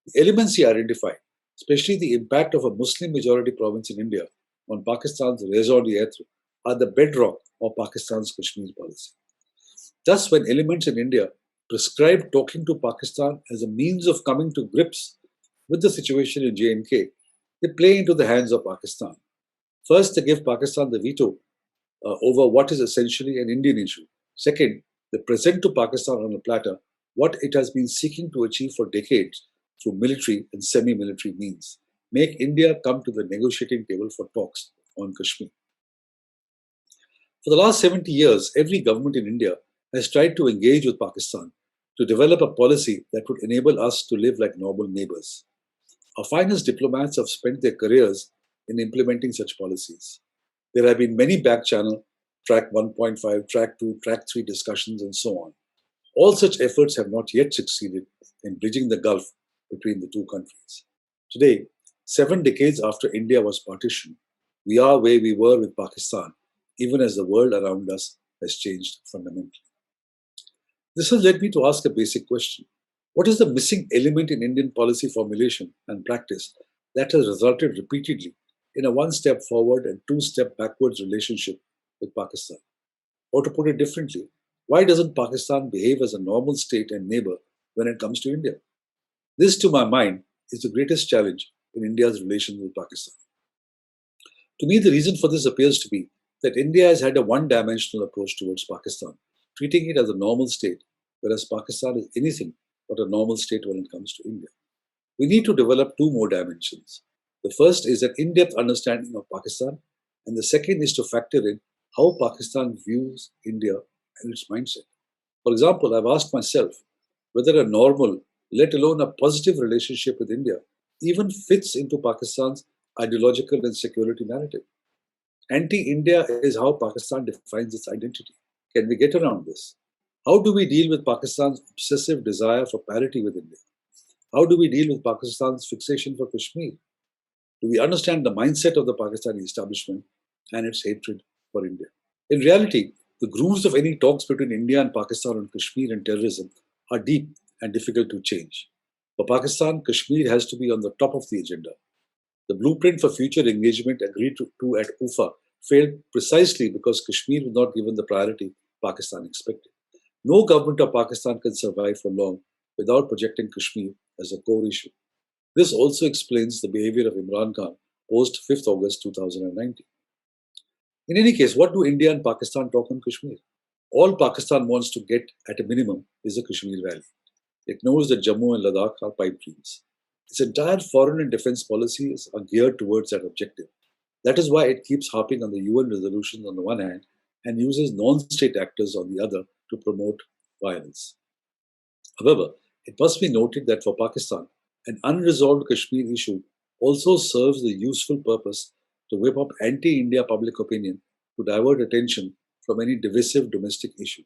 Speaker 1: The elements he identified, especially the impact of a Muslim majority province in India on Pakistan's raison d'etre, are the bedrock of Pakistan's Kashmir policy. Thus, when elements in India prescribe talking to Pakistan as a means of coming to grips with the situation in J&K, they play into the hands of Pakistan. First, they give Pakistan the veto over what is essentially an Indian issue. Second, they present to Pakistan on a platter what it has been seeking to achieve for decades through military and semi-military means. Make India come to the negotiating table for talks on Kashmir. For the last 70 years, every government in India has tried to engage with Pakistan to develop a policy that would enable us to live like normal neighbors. Our finest diplomats have spent their careers in implementing such policies. There have been many back channel, track 1.5, track 2, track 3 discussions, and so on. All such efforts have not yet succeeded in bridging the gulf between the two countries. Today, 7 decades after India was partitioned, we are where we were with Pakistan, even as the world around us has changed fundamentally. This has led me to ask a basic question. What is the missing element in Indian policy formulation and practice that has resulted repeatedly in a one step forward and two-step backwards relationship with Pakistan? Or to put it differently, why doesn't Pakistan behave as a normal state and neighbor when it comes to India? This, to my mind, is the greatest challenge in India's relations with Pakistan. To me, the reason for this appears to be that India has had a one dimensional approach towards Pakistan, treating it as a normal state, whereas Pakistan is anything but a normal state when it comes to India. We need to develop two more dimensions. The first is an in depth understanding of Pakistan, and the second is to factor in how Pakistan views India and its mindset. For example, I've asked myself whether a normal, let alone a positive relationship with India, even fits into Pakistan's ideological and security narrative. Anti India is how Pakistan defines its identity. Can we get around this? How do we deal with Pakistan's obsessive desire for parity with India? How do we deal with Pakistan's fixation for Kashmir? Do we understand the mindset of the Pakistani establishment and its hatred for India? In reality, the grooves of any talks between India and Pakistan on Kashmir and terrorism are deep and difficult to change. For Pakistan, Kashmir has to be on the top of the agenda. The blueprint for future engagement agreed to at UFA failed precisely because Kashmir was not given the priority Pakistan expected. No government of Pakistan can survive for long without projecting Kashmir as a core issue. This also explains the behavior of Imran Khan post 5th August 2019. In any case, what do India and Pakistan talk on Kashmir? All Pakistan wants to get at a minimum is the Kashmir Valley. It knows that Jammu and Ladakh are pipe dreams. Its entire foreign and defense policies are geared towards that objective. That is why it keeps harping on the UN resolutions on the one hand and uses non state actors on the other to promote violence. However, it must be noted that for Pakistan, an unresolved Kashmir issue also serves the useful purpose to whip up anti India public opinion to divert attention from any divisive domestic issue.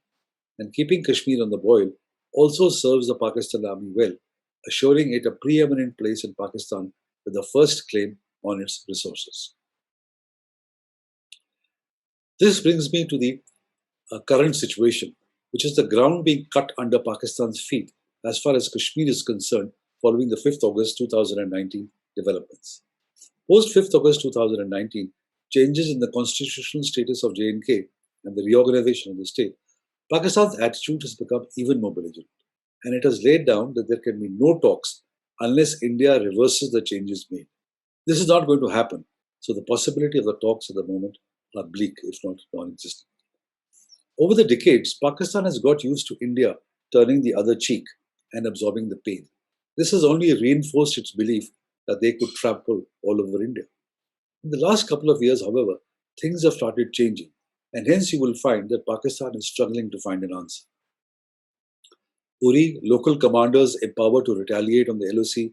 Speaker 1: And keeping Kashmir on the boil also serves the Pakistan army well, assuring it a preeminent place in Pakistan with the first claim on its resources. This brings me to the current situation, which is the ground being cut under Pakistan's feet as far as Kashmir is concerned following the 5th August 2019 developments. Post 5th August 2019, changes in the constitutional status of J&K and the reorganization of the state, Pakistan's attitude has become even more belligerent, and it has laid down that there can be no talks unless India reverses the changes made. This is not going to happen, so the possibility of the talks at the moment are bleak, if not non existent. Over the decades, Pakistan has got used to India turning the other cheek and absorbing the pain. This has only reinforced its belief that they could trample all over India. In the last couple of years, however, things have started changing, and hence you will find that Pakistan is struggling to find an answer. Uri, local commanders empowered to retaliate on the LOC,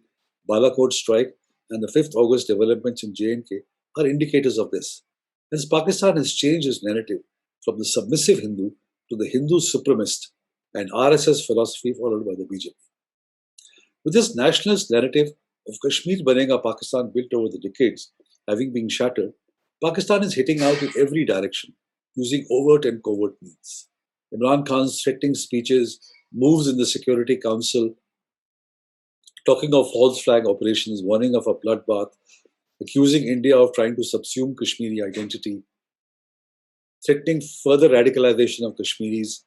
Speaker 1: Balakot strike, and the 5th August developments in J&K are indicators of this. Hence, Pakistan has changed its narrative from the submissive Hindu to the Hindu supremacist and RSS philosophy followed by the BJP. With this nationalist narrative of Kashmir Banega Pakistan built over the decades having been shattered, Pakistan is hitting out in every direction using overt and covert means. Imran Khan's threatening speeches, moves in the Security Council, talking of false flag operations, warning of a bloodbath, accusing India of trying to subsume Kashmiri identity, threatening further radicalization of Kashmiris,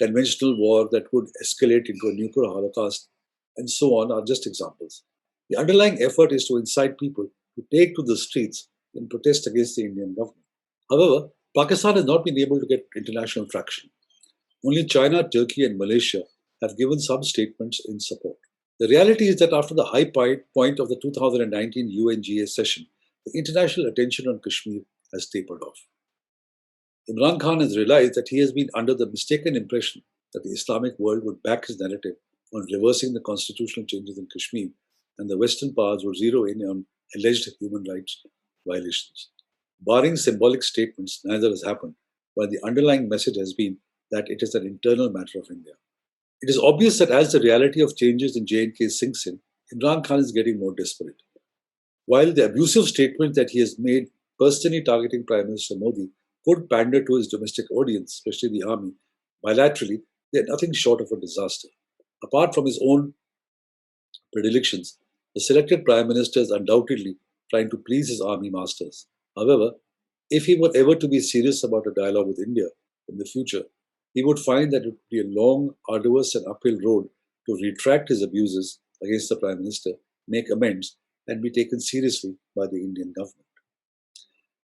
Speaker 1: conventional war that could escalate into a nuclear holocaust, and so on are just examples. The underlying effort is to incite people to take to the streets in protest against the Indian government. However, Pakistan has not been able to get international traction. Only China, Turkey, and Malaysia have given some statements in support. The reality is that after the high point of the 2019 UNGA session, the international attention on Kashmir has tapered off. Imran Khan has realized that he has been under the mistaken impression that the Islamic world would back his narrative on reversing the constitutional changes in Kashmir, and the Western powers would zero in on alleged human rights violations. Barring symbolic statements, neither has happened, while the underlying message has been that it is an internal matter of India. It is obvious that as the reality of changes in J&K sinks in, Imran Khan is getting more desperate. While the abusive statement that he has made personally targeting Prime Minister Modi could pander to his domestic audience, especially the army, bilaterally, they are nothing short of a disaster. Apart from his own predilections, the selected Prime Minister is undoubtedly trying to please his army masters. However, if he were ever to be serious about a dialogue with India in the future, he would find that it would be a long, arduous, and uphill road to retract his abuses against the Prime Minister, make amends, and be taken seriously by the Indian government.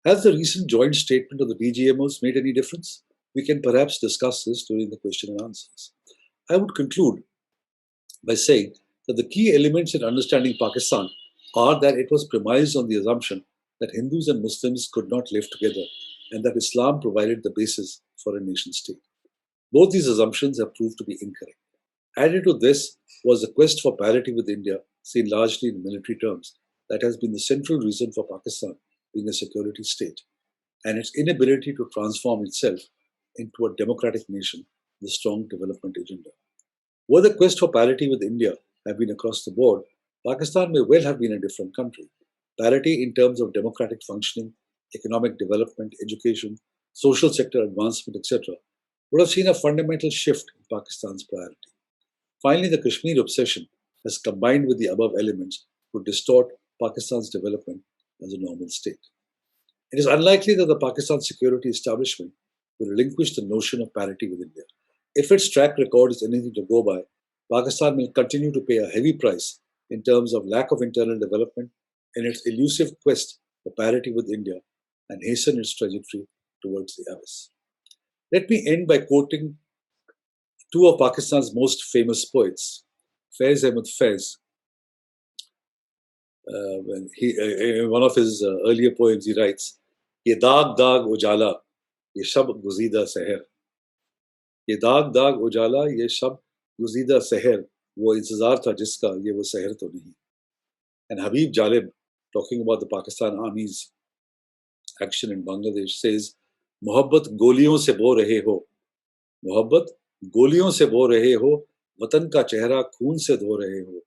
Speaker 1: Has the recent joint statement of the DGMOs made any difference? We can perhaps discuss this during the question and answers. I would conclude by saying that the key elements in understanding Pakistan are that it was premised on the assumption that Hindus and Muslims could not live together and that Islam provided the basis for a nation state. Both these assumptions have proved to be incorrect. Added to this was the quest for parity with India, seen largely in military terms, that has been the central reason for Pakistan being a security state, and its inability to transform itself into a democratic nation with a strong development agenda. Were the quest for parity with India have been across the board, Pakistan may well have been a different country. Parity in terms of democratic functioning, economic development, education, social sector advancement, etc., would have seen a fundamental shift in Pakistan's priority. Finally, the Kashmir obsession has combined with the above elements to distort Pakistan's development as a normal state. It is unlikely that the Pakistan security establishment will relinquish the notion of parity with India. If its track record is anything to go by, Pakistan will continue to pay a heavy price in terms of lack of internal development in its elusive quest for parity with India and hasten its trajectory towards the abyss. Let me end by quoting two of Pakistan's most famous poets, Faiz Ahmed Faiz. When in one of his earlier poems, he writes, "Ye daag daag ujala, ye shab guzida seher. Ye daag daag ujala, ye shab guzida seher. Wo intezar tha jiska, ye wo seher to nahi." And Habib Jalib, talking about the Pakistan Army's action in Bangladesh, says, "Mohabbat goliyon se bo rahe ho. Mohabbat goliyon se bo rahe ho. वतन का चेहरा खून से धो रहे हो.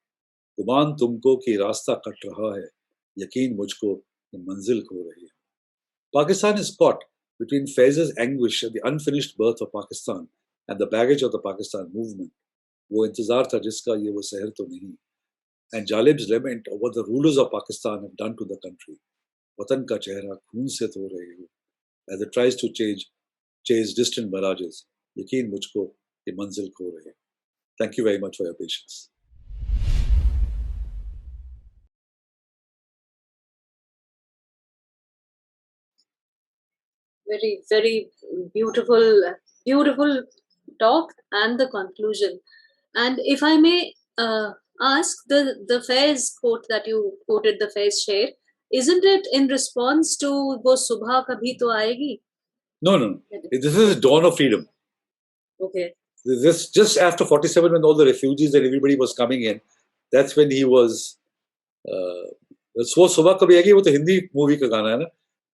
Speaker 1: गुमान तुमको कि रास्ता कट रहा है. यकीन मुझको कि मंजिल खो रही है." Pakistan is caught between Faiz's anguish at the unfinished birth of Pakistan and the baggage of the Pakistan movement. वो इंतजार था जिसका ये वो सहर तो नहीं. And Jalib's lament of what the rulers of Pakistan have done to the country. वतन का चेहरा खून से धो रहे हो. As it tries to chase distant mirages. यकीन मुझको कि मंजिल खो रहे. Thank you very much for your patience.
Speaker 2: Very, very beautiful talk and the conclusion. And if I may ask, the Faiz quote that you quoted, the Faiz Sher, isn't it in response to "wo subha kabhi to aayegi"?
Speaker 1: No. This is the dawn of freedom.
Speaker 2: Okay.
Speaker 1: This just after 47, when all the refugees and everybody was coming in, that's when he was. वो सुबह कभी आएगी, वो तो Hindi movie का गाना है ना.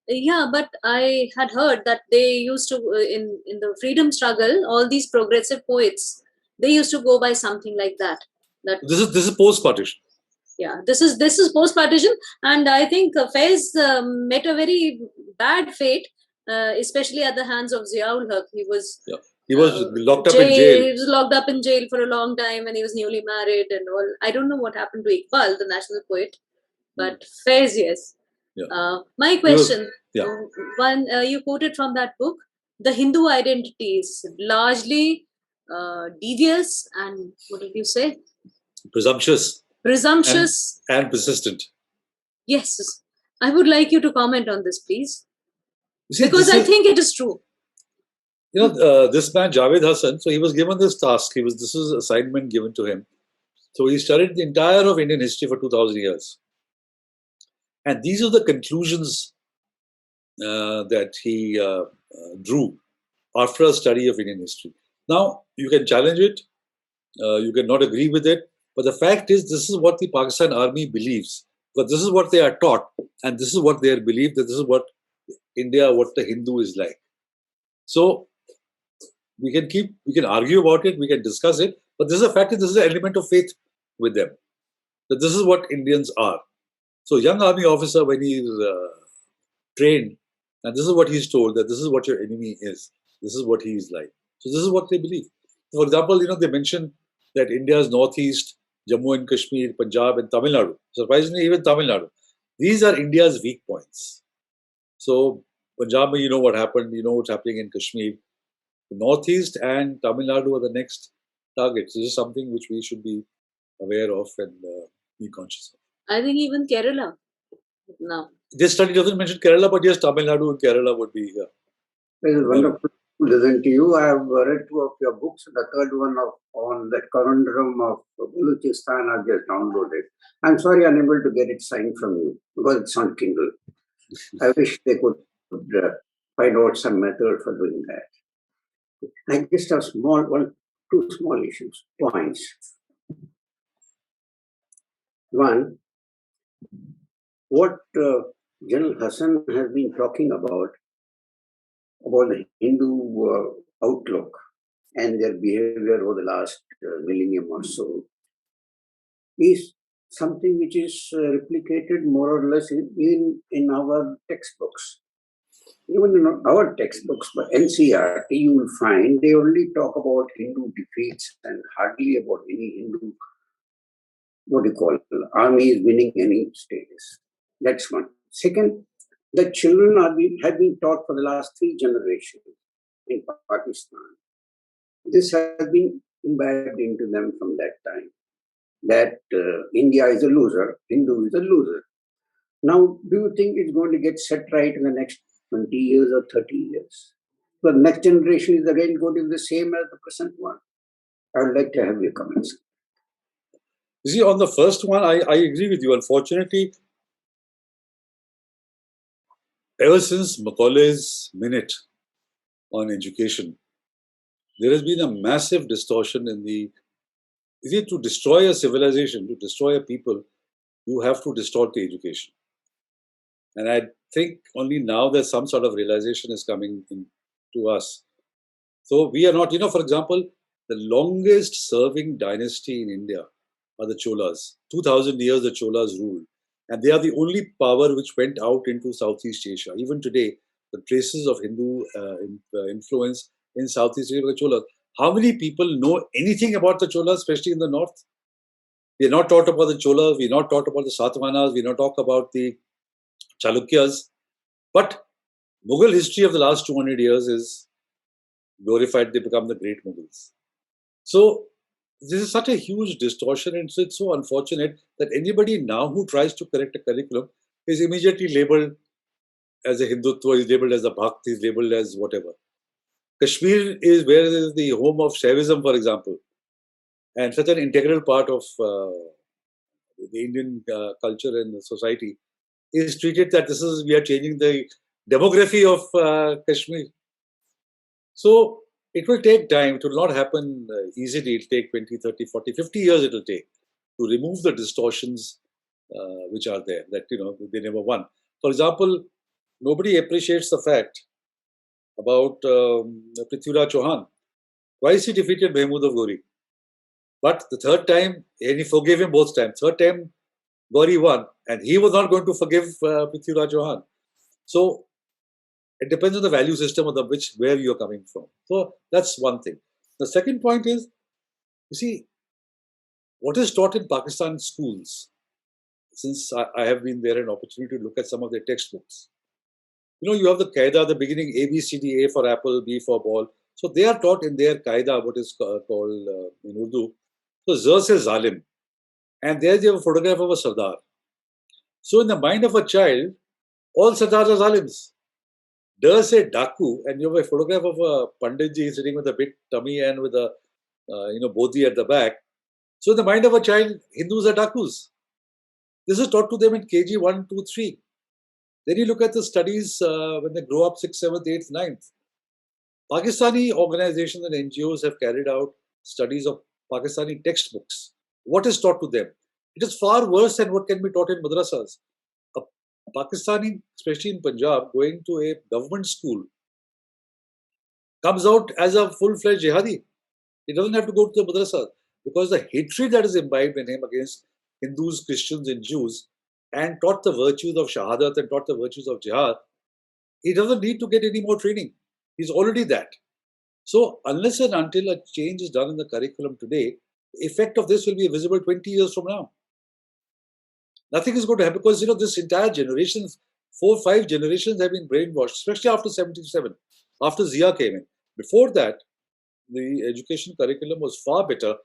Speaker 2: Yeah, but I had heard that they used to in the freedom struggle, all these progressive poets, they used to go by something like that.
Speaker 1: This is post partition.
Speaker 2: Yeah, this is post partition, and I think Faiz met a very bad fate, especially at the hands of Ziaul Haq. He was
Speaker 1: locked up in jail.
Speaker 2: He was locked up in jail for a long time, and he was newly married and all. I don't know what happened to Iqbal, the national poet, but Faiz, yes.
Speaker 1: Yeah.
Speaker 2: My question, one you quoted from that book, the Hindu identity is largely devious and, what did you say?
Speaker 1: Presumptuous and persistent.
Speaker 2: Yes, I would like you to comment on this, please, because I think it is true.
Speaker 1: You know, this man Javed Hassan, so he was given this task. This was an assignment given to him. So he studied the entire of Indian history for 2,000 years. And these are the conclusions that he drew after a study of Indian history. Now, you can challenge it, you can not agree with it, but the fact is, this is what the Pakistan Army believes. But this is what they are taught, and this is what they are believed, that this is what India what the Hindu is like. So we can argue about it, we can discuss it, but this is a fact. This is an element of faith with them that this is what Indians are. So young army officer, when he is trained, and this is what he's told, that this is what your enemy is. This is what he is like. So this is what they believe. For example, they mention that India's northeast, Jammu and Kashmir, Punjab, and Tamil Nadu. Surprisingly, even Tamil Nadu. These are India's weak points. So Punjab, you know what happened. You know what's happening in Kashmir. The northeast and Tamil Nadu are the next targets. This is something which we should be aware of and be conscious of.
Speaker 2: I think even Kerala now.
Speaker 1: This study doesn't mention Kerala, but yes, Tamil Nadu and Kerala would be here.
Speaker 3: It is wonderful to listen to you. I have read 2 of your books. The third one on that conundrum of Balochistan I've just downloaded. I'm sorry, unable to get it signed from you because it's on Kindle. I wish they could find out some method for doing that. I just have two small issues, points. One, what General Hassan has been talking about the Hindu outlook and their behavior over the last millennium or so is something which is replicated more or less in our textbooks. Even in our textbooks, but NCERT, you will find they only talk about Hindu defeats and hardly about any Hindu, armies winning any status. That's one. Second, the children have been taught for the last 3 generations in Pakistan. This has been imbibed into them from that time, that India is a loser, Hindu is a loser. Now, do you think it's going to get set right in the next 20 years or 30 years? The next generation is again going to be the same as the present one. I would like to have your comments.
Speaker 1: You see, on the first one, I agree with you. Unfortunately, ever since Macaulay's minute on education, there has been a massive distortion in to destroy a civilization, to destroy a people, you have to distort the education. And I think only now there's some sort of realization is coming to us. So we are not, for example, the longest serving dynasty in India are the Cholas. 2000 years the Cholas ruled. And they are the only power which went out into Southeast Asia. Even today, the traces of Hindu influence in Southeast Asia are the Cholas. How many people know anything about the Cholas, especially in the north? We are not taught about the Cholas, we are not taught about the Satavahanas, we are not taught about the Chalukyas. But Mughal history of the last 200 years is glorified, they become the great Mughals. So this is such a huge distortion, and so it's so unfortunate that anybody now who tries to correct a curriculum is immediately labeled as a Hindutva, is labeled as a Bhakt, is labeled as whatever. Kashmir is where is the home of Shaivism, for example, and such an integral part of the Indian culture and society is treated that we are changing the demography of Kashmir. So it will take time. It will not happen easily. It will take 20, 30, 40, 50 years it will take to remove the distortions which are there, that, they never won. For example, nobody appreciates the fact about Prithviraj Chauhan. Twice he defeated Mahmud of Ghori. But the third time, and he forgave him both times. Third time, Ghori won, and he was not going to forgive Prithviraj Chauhan. So it depends on the value system of where you are coming from. So that's one thing. The second point is, you see, what is taught in Pakistan schools, since I have been there, an opportunity to look at some of their textbooks. You have the Qaeda, the beginning, A, B, C, D, A for apple, B for ball. So they are taught in their Qaeda, what is called in Urdu. So Z says Zalim. And there they have a photograph of a Sardar. So in the mind of a child, all Sardars are Zalims. Does say Daku, and you have a photograph of a Panditji sitting with a big tummy and with a bodhi at the back. So in the mind of a child, Hindus are Dakus. This is taught to them in KG 1, 2, 3. Then you look at the studies when they grow up 6th, 7th, 8th, 9th. Pakistani organizations and NGOs have carried out studies of Pakistani textbooks. What is taught to them? It is far worse than what can be taught in madrasas. A Pakistani, especially in Punjab, going to a government school comes out as a full-fledged jihadi. He doesn't have to go to the madrasa because the hatred that is imbibed in him against Hindus, Christians, and Jews, and taught the virtues of shahadat and taught the virtues of jihad, he doesn't need to get any more training. He's already that. So unless and until a change is done in the curriculum today, the effect of this will be visible 20 years from now. Nothing is going to happen because this entire generation, 4 or 5 generations have been brainwashed, especially after 77, after Zia came in. Before that, the education curriculum was far better.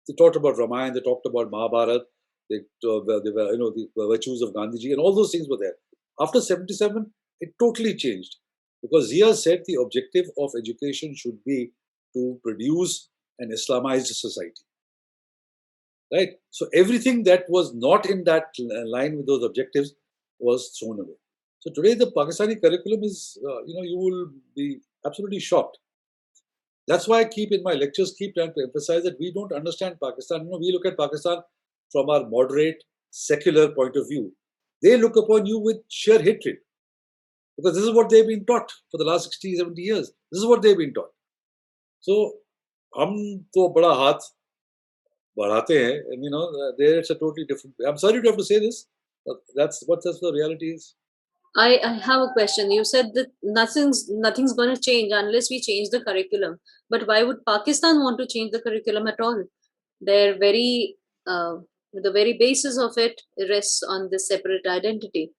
Speaker 1: They talked about Ramayana, they talked about Mahabharata, they were, the virtues of Gandhiji, and all those things were there. After 77, it totally changed because Zia said the objective of education should be to produce an Islamized society. Right? So everything that was not in that line with those objectives was thrown away. So today the Pakistani curriculum is, you will be absolutely shocked. That's why I keep in my lectures, keep trying to emphasize that we don't understand Pakistan. We look at Pakistan from our moderate, secular point of view. They look upon you with sheer hatred because this is what they've been taught for the last 60, 70 years. This is what they've been taught. So, hum to bada haath badhate hain, and there it's a totally different. I'm sorry to have to say this, but that's what the reality is.
Speaker 2: I have a question. You said that nothing's going to change unless we change the curriculum. But why would Pakistan want to change the curriculum at all? They're the very basis of it rests on this separate identity.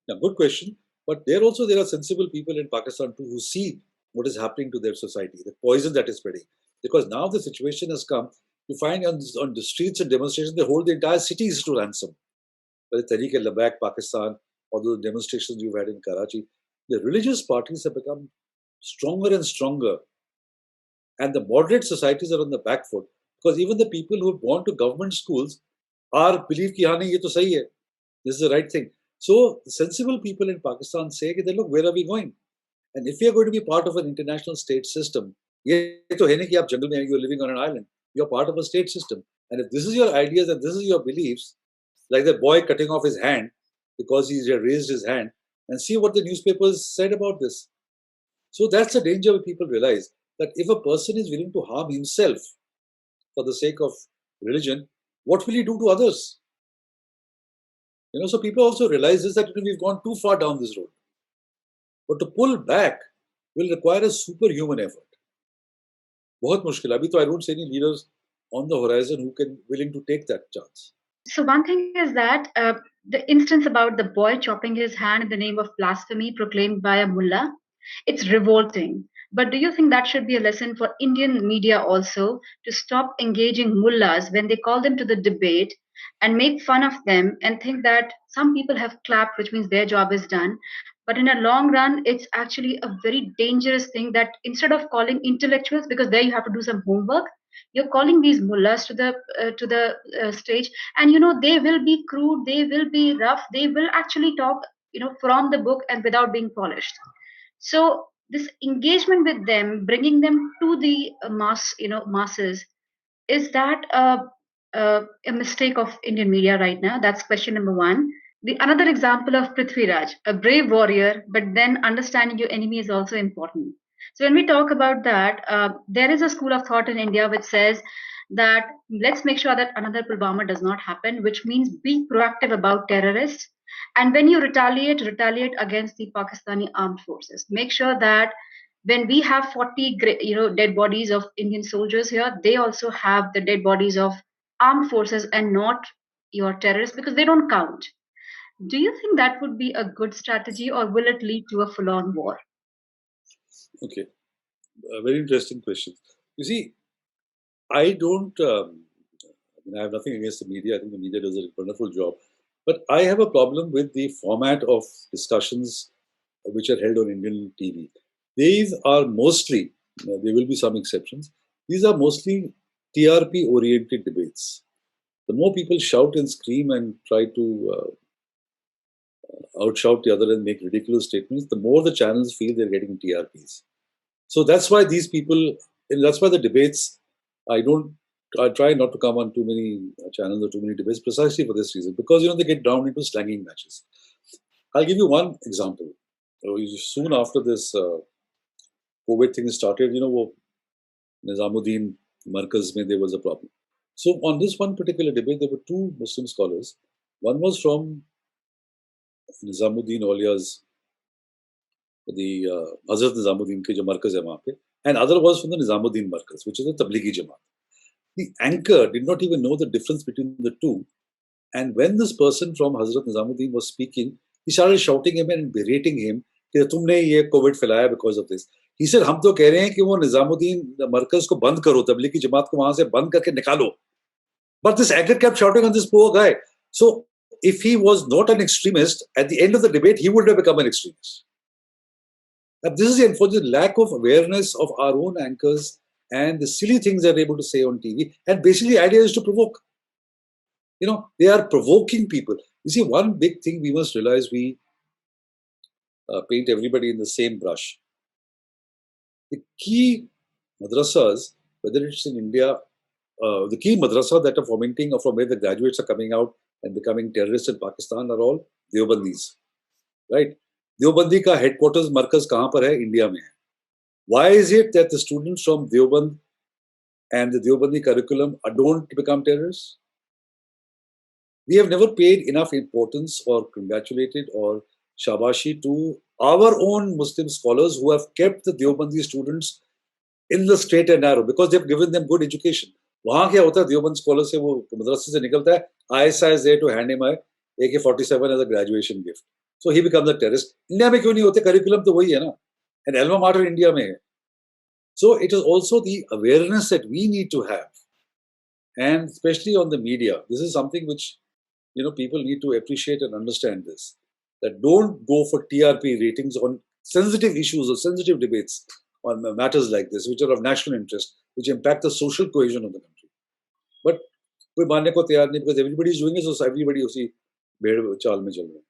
Speaker 1: Yeah, good question. But there are sensible people in Pakistan too who see what is happening to their society, the poison that is spreading. Because now the situation has come, you find on the streets and demonstrations, they hold the entire cities to ransom. Whether Tehreek-e-Labbaik, Pakistan, or the demonstrations you've had in Karachi, the religious parties have become stronger and stronger. And the moderate societies are on the back foot. Because even the people who have gone to government schools believe that this is the right thing. So the sensible people in Pakistan say, look, where are we going? And if we are going to be part of an international state system, you're living on an island. You're part of a state system. And if this is your ideas and this is your beliefs, like that boy cutting off his hand because he raised his hand, and see what the newspapers said about this. So that's the danger when people realize that if a person is willing to harm himself for the sake of religion, what will he do to others? So people also realize this that we've gone too far down this road. But to pull back will require a superhuman effort. बहुत मुश्किल. अभी तो I don't see any leaders on the horizon who can willing to take that chance.
Speaker 4: So one thing is that the instance about the boy chopping his hand in the name of blasphemy proclaimed by a mullah, it's revolting. But do you think that should be a lesson for Indian media also to stop engaging mullahs when they call them to the debate and make fun of them and think that some people have clapped, which means their job is done. But in a long run, it's actually a very dangerous thing that instead of calling intellectuals, because there you have to do some homework, you're calling these mullahs to the stage, and they will be crude, they will be rough, they will actually talk from the book and without being polished. So this engagement with them, bringing them to the masses, is that a mistake of Indian media right now? That's question number one. The another example of Prithviraj, a brave warrior, but then understanding your enemy is also important. So when we talk about that, there is a school of thought in India which says that let's make sure that another Pulwama does not happen, which means be proactive about terrorists. And when you retaliate against the Pakistani armed forces. Make sure that when we have 40 dead bodies of Indian soldiers here, they also have the dead bodies of armed forces and not your terrorists, because they don't count. Do you think that would be a good strategy, or will it lead to a full-on war?
Speaker 1: Okay, very interesting question. You see, I don't. I have nothing against the media. I think the media does a wonderful job, but I have a problem with the format of discussions which are held on Indian TV. These are mostly, there will be some exceptions. These are mostly TRP-oriented debates. The more people shout and scream and try to outshout the other and make ridiculous statements, the more the channels feel they're getting TRPs. So that's why these people, and that's why the debates, I don't I try not to come on too many channels or too many debates precisely for this reason, because they get down into slanging matches. I'll give you one example. Soon after this COVID thing started, Nizamuddin Markaz mein there was a problem. So on this one particular debate, there were two Muslim scholars. One was from Nizamuddin Aulia's, the Hazrat Nizamuddin ke jo Markaz hai wahan pe, and other was from the Nizamuddin Markaz, which is the Tablighi Jamaat. The anchor did not even know the difference between the two. And when this person from Hazrat Nizamuddin was speaking, he started shouting him and berating him कि तुमने ये COVID फैलाया because of this. He said, हम तो कह रहे हैं कि वो निजामुद्दीन मरकज को बंद करो, तबलीगी जमात को वहां से बंद करके निकालो. But this anchor kept shouting on this poor guy. So if he was not an extremist, at the end of the debate, he would have become an extremist. Now, this is the unfortunate lack of awareness of our own anchors and the silly things they're able to say on TV. And basically, the idea is to provoke. They are provoking people. You see, one big thing we must realize, we paint everybody in the same brush. The key madrasas, whether it's in India, the key madrasa that are fomenting or from where the graduates are coming out and becoming terrorists in Pakistan are all Deobandis. Right? Deobandi ka headquarters, markaz kahan par hai? India mein hai. Why is it that the students from Deoband and the Deobandi curriculum don't become terrorists? We have never paid enough importance or congratulated or shabashi to our own Muslim scholars who have kept the Deobandi students in the straight and narrow because they've given them good education. वहाँ क्या होता है Deoband scholar से वो मदरसे से निकलता है, ISI is there to hand him a AK-47 as a graduation gift. So he becomes a terrorist. India में क्यों नहीं होते? करिकुलम तो वही है ना, and alma mater इंडिया में है. So it is also the awareness that we need to have, and especially on the media. This is something which people need to appreciate and understand this. That don't go for TRP ratings on sensitive issues or sensitive debates on matters like this, which are of national interest, which impact the social cohesion of the country. But कोई मानने को तैयार नहीं, because everybody is doing it, so everybody उसी भेड़ चाल में चल रहा है.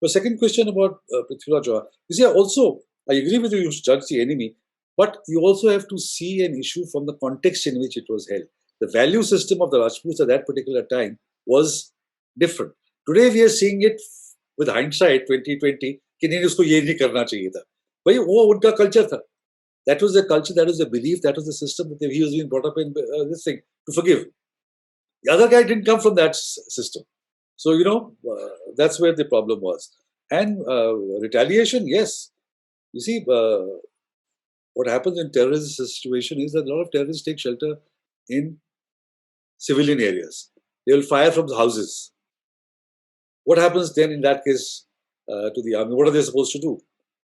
Speaker 1: The second question about Prithviraj Chauhan. You see, also, I agree with you, you should judge the enemy, but you also have to see an issue from the context in which it was held. The value system of the Rajputs at that particular time was different. Today we are seeing it with hindsight 2020 कि नहीं उसको ये नहीं करना चाहिए था. भाई वो उनका culture था. That was the culture, that was the belief, that was the system that he was being brought up in this thing, to forgive. The other guy didn't come from that system. So, that's where the problem was. And retaliation, yes. You see, what happens in terrorist situation is that a lot of terrorists take shelter in civilian areas. They will fire from the houses. What happens then in that case to the army? What are they supposed to do?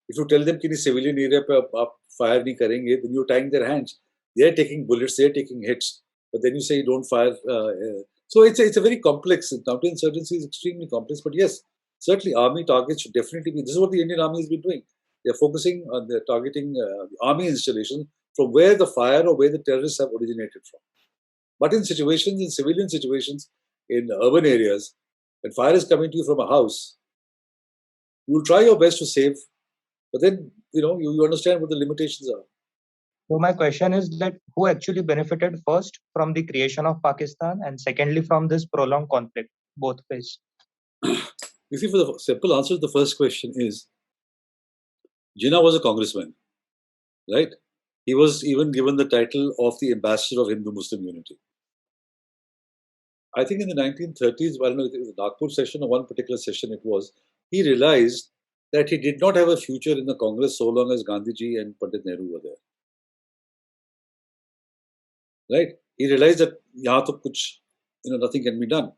Speaker 1: If you tell them कि civilian area पे आप fire नहीं करेंगे, then you're tying their hands. They are taking bullets, they are taking hits, but then you say don't fire. So it's a very complex. Counterinsurgency is extremely complex. But yes, certainly army targets should definitely be. This is what the Indian Army has been doing. They're focusing on targeting the army installations from where the fire or where the terrorists have originated from. But in civilian situations, in urban areas, when fire is coming to you from a house, you will try your best to save. But then, you understand what the limitations are.
Speaker 5: So my question is that who actually benefited first from the creation of Pakistan and secondly from this prolonged conflict, both ways?
Speaker 1: You see, for the simple answer to the first question is, Jinnah was a congressman, right? He was even given the title of the ambassador of Hindu-Muslim unity. I think in the 1930s, I don't know if it was the Nagpur session or one particular session it was, he realized that he did not have a future in the Congress so long as Gandhiji and Pandit Nehru were there. Right? He realized that yahan to kuch, nothing can be done.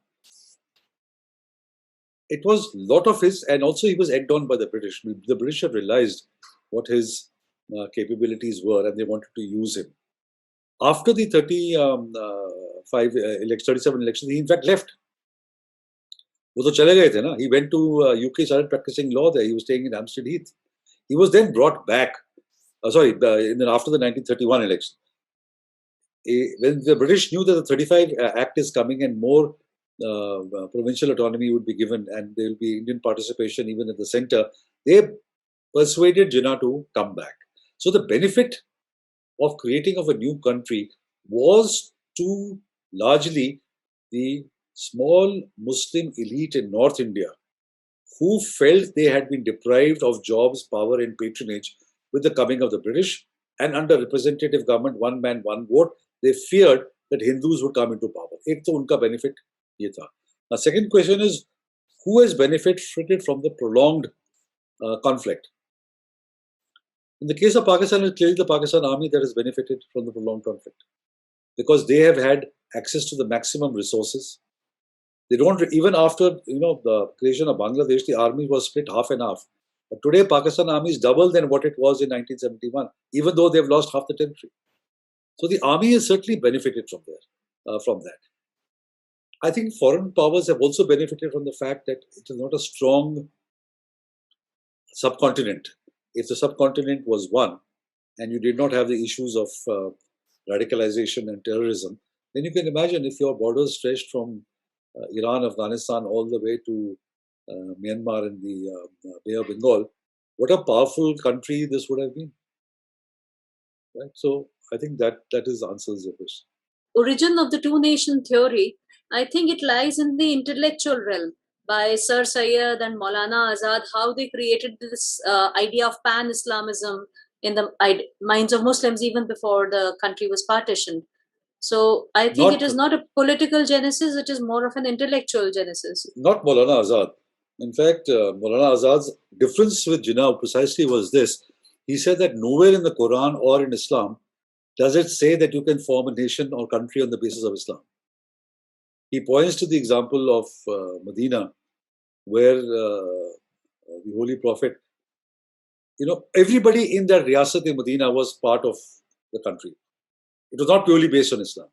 Speaker 1: It was a lot of his, and also he was egged on by the British. The British had realized what his capabilities were and they wanted to use him. After the 37 elections, he in fact left. वो तो चले गए थे ना. He went to UK, started practicing law there. He was staying in Hampstead Heath. He was then brought back. After the 1931 election. When the British knew that the 35 Act is coming and more provincial autonomy would be given and there will be Indian participation even at the centre, they persuaded Jinnah to come back. So the benefit of creating of a new country was to largely the small Muslim elite in North India who felt they had been deprived of jobs, power, and patronage with the coming of the British. And under representative government, one man, one vote, they feared that Hindus would come into power. एक तो उनका benefit ये था. Now, second question is, who has benefited from the prolonged conflict? In the case of Pakistan, it's clearly the Pakistan army that has benefited from the prolonged conflict because they have had access to the maximum resources. They don't, even after the creation of Bangladesh, the army was split half and half. But today, Pakistan army is double than what it was in 1971, even though they've lost half the territory. So the army has certainly benefited from that. I think foreign powers have also benefited from the fact that it is not a strong subcontinent. If the subcontinent was one, and you did not have the issues of radicalization and terrorism, then you can imagine if your borders stretched from Iran, Afghanistan, all the way to Myanmar and the Bay of Bengal, what a powerful country this would have been. Right? So I think that answers your question.
Speaker 2: Origin of the two-nation theory, I think it lies in the intellectual realm by Sir Syed and Maulana Azad, how they created this idea of pan-Islamism in the minds of Muslims even before the country was partitioned. So I think it is not a political genesis, it is more of an intellectual genesis.
Speaker 1: Not Maulana Azad. In fact, Maulana Azad's difference with Jinnah precisely was this. He said that nowhere in the Quran or in Islam does it say that you can form a nation or country on the basis of Islam. He points to the example of Medina, where the Holy Prophet, everybody in that Riyasat in Medina was part of the country. It was not purely based on Islam.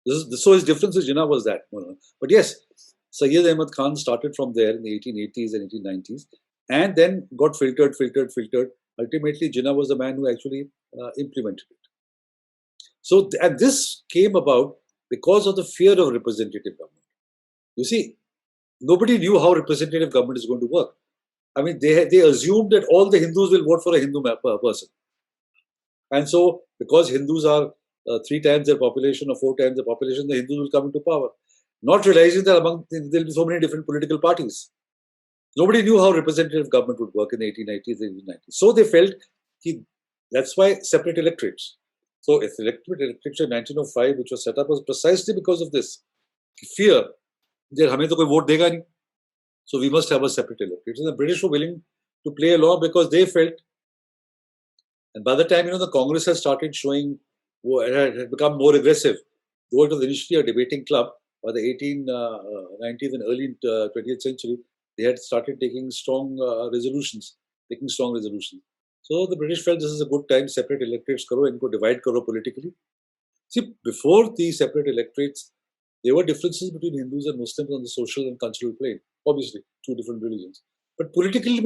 Speaker 1: So his difference with Jinnah was that. But yes, Sayyid Ahmad Khan started from there in the 1880s and 1890s and then got filtered. Ultimately, Jinnah was the man who actually implemented it. So, and this came about because of the fear of representative government. You see, nobody knew how representative government is going to work. I mean, they assumed that all the Hindus will vote for a Hindu person. And so, because Hindus are 3 times their population or 4 times the population, the Hindus will come into power. Not realizing that there will be so many different political parties. Nobody knew how representative government would work in the 1890s and 1890s. So they felt that's why separate electorates. So if electorate in 1905, which was set up, was precisely because of this fear that hame to koi vote dega nahi. So we must have a separate electorate. And the British were willing to play along because they felt, and by the time the Congress had started showing, had become more aggressive, though it was initially a debating club, by the 1890s and early 20th century, they had started taking strong resolutions. So the British felt this is a good time, separate electorates karo, inko divide karo politically. See, before the separate electorates, there were differences between Hindus and Muslims on the social and cultural plane. Obviously, 2 different religions. But politically,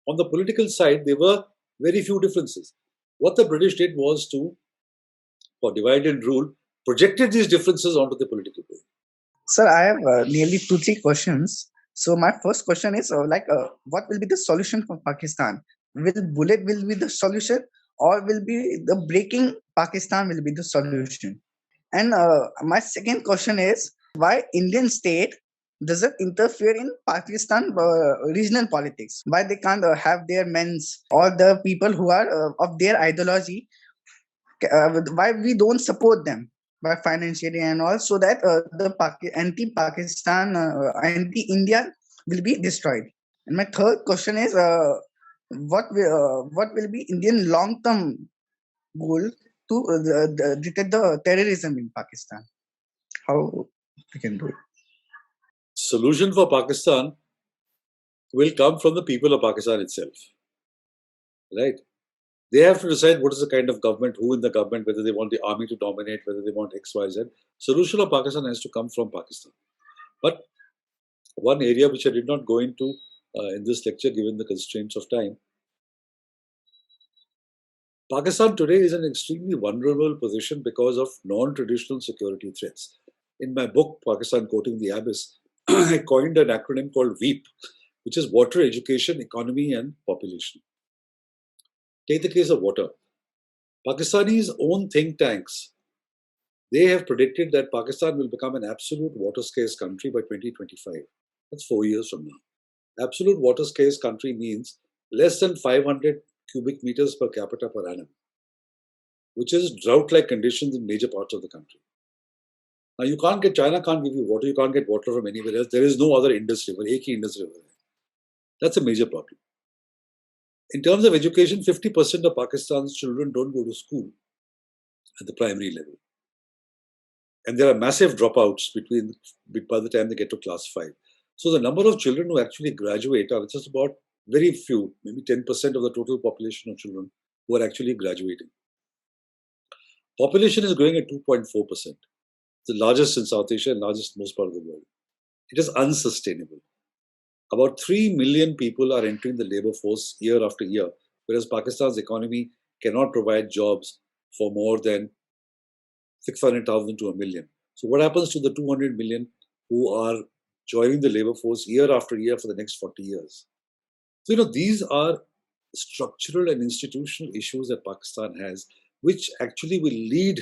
Speaker 1: on the political side, there were very few differences. What the British did was to, for divide and rule, projected these differences onto the political plane.
Speaker 6: Sir, I have nearly 2-3 questions. So my first question is what will be the solution for Pakistan? Will bullet will be the solution, or will be the breaking Pakistan will be the solution? And my second question is, why Indian state doesn't interfere in Pakistan regional politics? Why they can't have their men's or the people who are of their ideology? Why we don't support them by financially and all, so that the anti-Pakistan, anti-India will be destroyed? And my third question is, what will be Indian long-term goal to detect the terrorism in Pakistan? How we can do it?
Speaker 1: Solution for Pakistan will come from the people of Pakistan itself. Right? They have to decide what is the kind of government, who in the government, whether they want the army to dominate, whether they want X, Y, Z. Solution of Pakistan has to come from Pakistan. But one area which I did not go into in this lecture, given the constraints of time, Pakistan today is in an extremely vulnerable position because of non-traditional security threats. In my book, Pakistan Quoting the Abyss, I coined an acronym called WEEP, which is Water, Education, Economy and Population. Take the case of water. Pakistani's own think tanks They have predicted that Pakistan will become an absolute water scarce country by 2025. That's 4 years from now. Absolute water scarce country means less than 500 cubic meters per capita per annum, which is drought-like conditions in major parts of the country. Now, China can't give you water, you can't get water from anywhere else. There is no other industry, but एक ही industry over there. That's a major problem. In terms of education, 50% of Pakistan's children don't go to school at the primary level. And there are massive dropouts by the time they get to class 5. So the number of children who actually graduate are just about very few, maybe 10% of the total population of children who are actually graduating. Population is growing at 2.4%. The largest in South Asia and largest in most part of the world. It is unsustainable. About 3 million people are entering the labor force year after year, whereas Pakistan's economy cannot provide jobs for more than 600,000 to a million. So what happens to the 200 million who are joining the labor force year after year for the next 40 years? So, these are structural and institutional issues that Pakistan has, which actually will lead,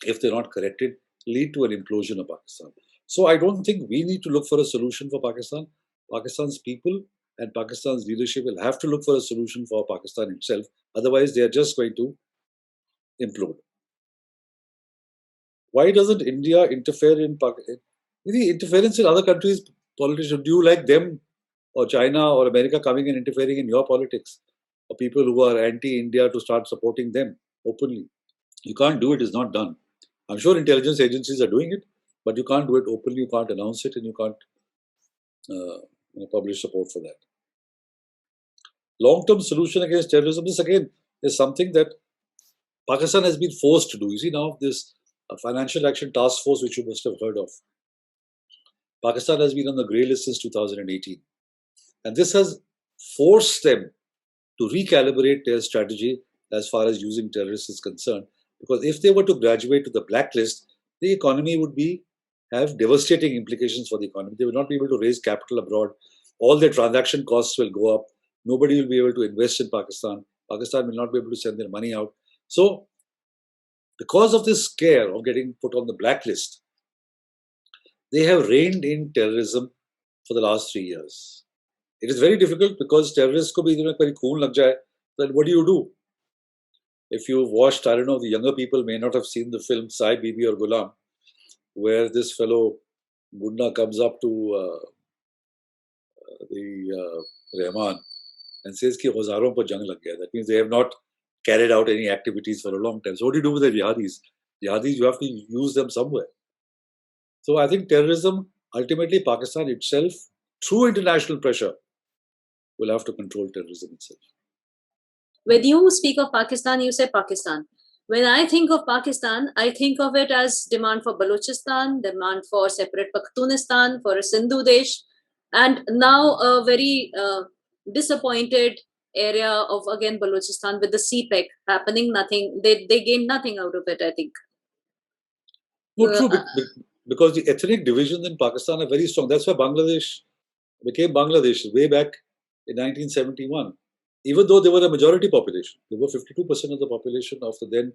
Speaker 1: if they're not corrected, lead to an implosion of Pakistan. So I don't think we need to look for a solution for Pakistan. Pakistan's people and Pakistan's leadership will have to look for a solution for Pakistan itself. Otherwise, they are just going to implode. Why doesn't India interfere in Pakistan? Maybe interference in other countries' politicians. Do you like them or China or America coming and interfering in your politics? Or people who are anti-India to start supporting them openly? You can't do it, it's not done. I'm sure intelligence agencies are doing it, but you can't do it openly, you can't announce it, and you can't publish support for that. Long-term solution against terrorism, this again is something that Pakistan has been forced to do. You see now this Financial Action Task Force, which you must have heard of. Pakistan has been on the grey list since 2018. And this has forced them to recalibrate their strategy as far as using terrorists is concerned. Because if they were to graduate to the blacklist, the economy would have devastating implications for the economy. They will not be able to raise capital abroad. All their transaction costs will go up. Nobody will be able to invest in Pakistan. Pakistan will not be able to send their money out. So, because of this scare of getting put on the blacklist, they have reined in terrorism for the last 3 years. It is very difficult because terrorists ko bhi very khoon lag jaye. Then what do you do? If you've watched, I don't know, the younger people may not have seen the film Sai Bibi or Ghulam, where this fellow Gunda comes up to the Rahman and says ki Hazaron par jang lag gaya. That means they have not carried out any activities for a long time. So what do you do with the jihadis? Jihadis, you have to use them somewhere. So I think terrorism, ultimately Pakistan itself, through international pressure, will have to control terrorism itself.
Speaker 2: When you speak of Pakistan, you say Pakistan. When I think of Pakistan, I think of it as demand for Balochistan, demand for separate Pakhtunistan, for a Sindhu Desh, and now a very disappointed area of, again, Balochistan with the CPEC happening. Nothing, they gain nothing out of it, I think.
Speaker 1: No, true, because the ethnic divisions in Pakistan are very strong. That's why Bangladesh became Bangladesh way back in 1971. Even though they were a majority population, they were 52% of the population of the then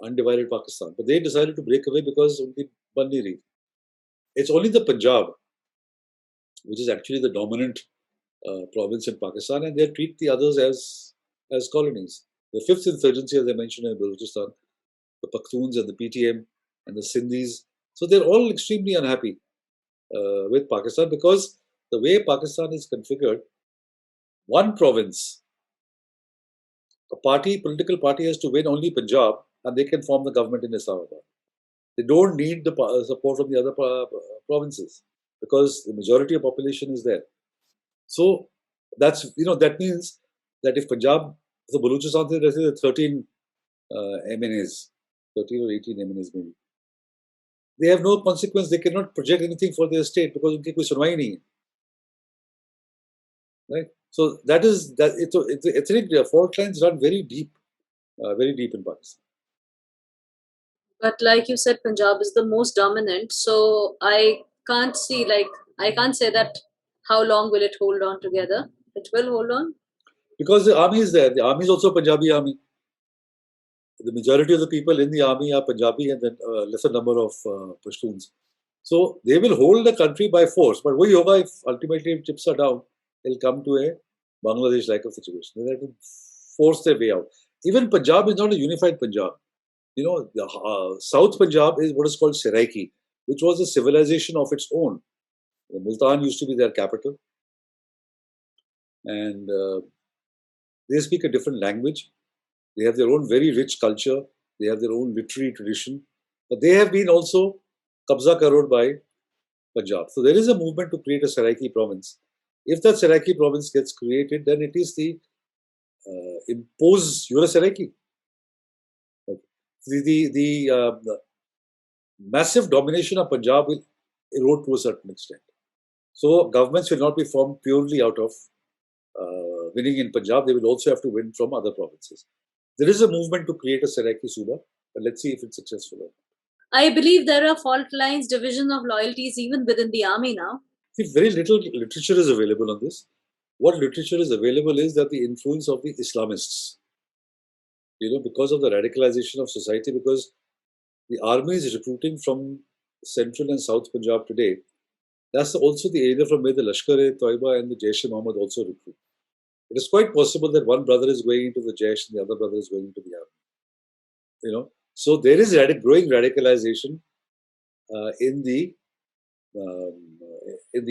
Speaker 1: undivided Pakistan. But they decided to break away because of the Bandiri. It's only the Punjab, which is actually the dominant province in Pakistan, and they treat the others as colonies. The fifth insurgency, as I mentioned, in Balochistan, the Pakhtuns and the PTM and the Sindhis. So they're all extremely unhappy with Pakistan because the way Pakistan is configured, one province, a political party has to win only Punjab and they can form the government in Islamabad. They don't need the support from the other provinces because the majority of population is there. So that's, that means that if Punjab, so Balochistan, there's 13 MNAs, 13 or 18 MNAs maybe. They have no consequence. They cannot project anything for their state because unki koi sunwai nahi hai. Right? So that is that. It's ethnic fault lines run very deep in Pakistan.
Speaker 2: But like you said, Punjab is the most dominant. So I can't say that how long will it hold on together. It will hold on.
Speaker 1: Because the army is there. The army is also a Punjabi army. the majority of the people in the army are Punjabi and then a lesser number of Pashtuns. So they will hold the country by force. But what yoga if ultimately if chips are down, they'll come to a Bangladesh-like of situation. They have to force their way out. Even Punjab is not a unified Punjab. You know, the South Punjab is what is called Seraiki, which was a civilization of its own. Multan used to be their capital. And they speak a different language. They have their own very rich culture. They have their own literary tradition. But they have been also Qabza Karod by Punjab. So there is a movement to create a Seraiki province. If that Seraiki province gets created, then it is the you're a Seraiki. The massive domination of Punjab will erode to a certain extent. So governments will not be formed purely out of winning in Punjab. They will also have to win from other provinces. There is a movement to create a Seraiki Suba, but let's see if it's successful or not.
Speaker 2: I believe there are fault lines, division of loyalties even within the army now.
Speaker 1: See, very little literature is available on this. What literature is available is that the influence of the Islamists, because of the radicalization of society, because the army is recruiting from central and south Punjab today. That's also the area from where the Lashkar-e-Toiba and the Jaish-e-Mohammed also recruit. It is quite possible that one brother is going into the Jaish and the other brother is going into the army. So there is growing radicalization in the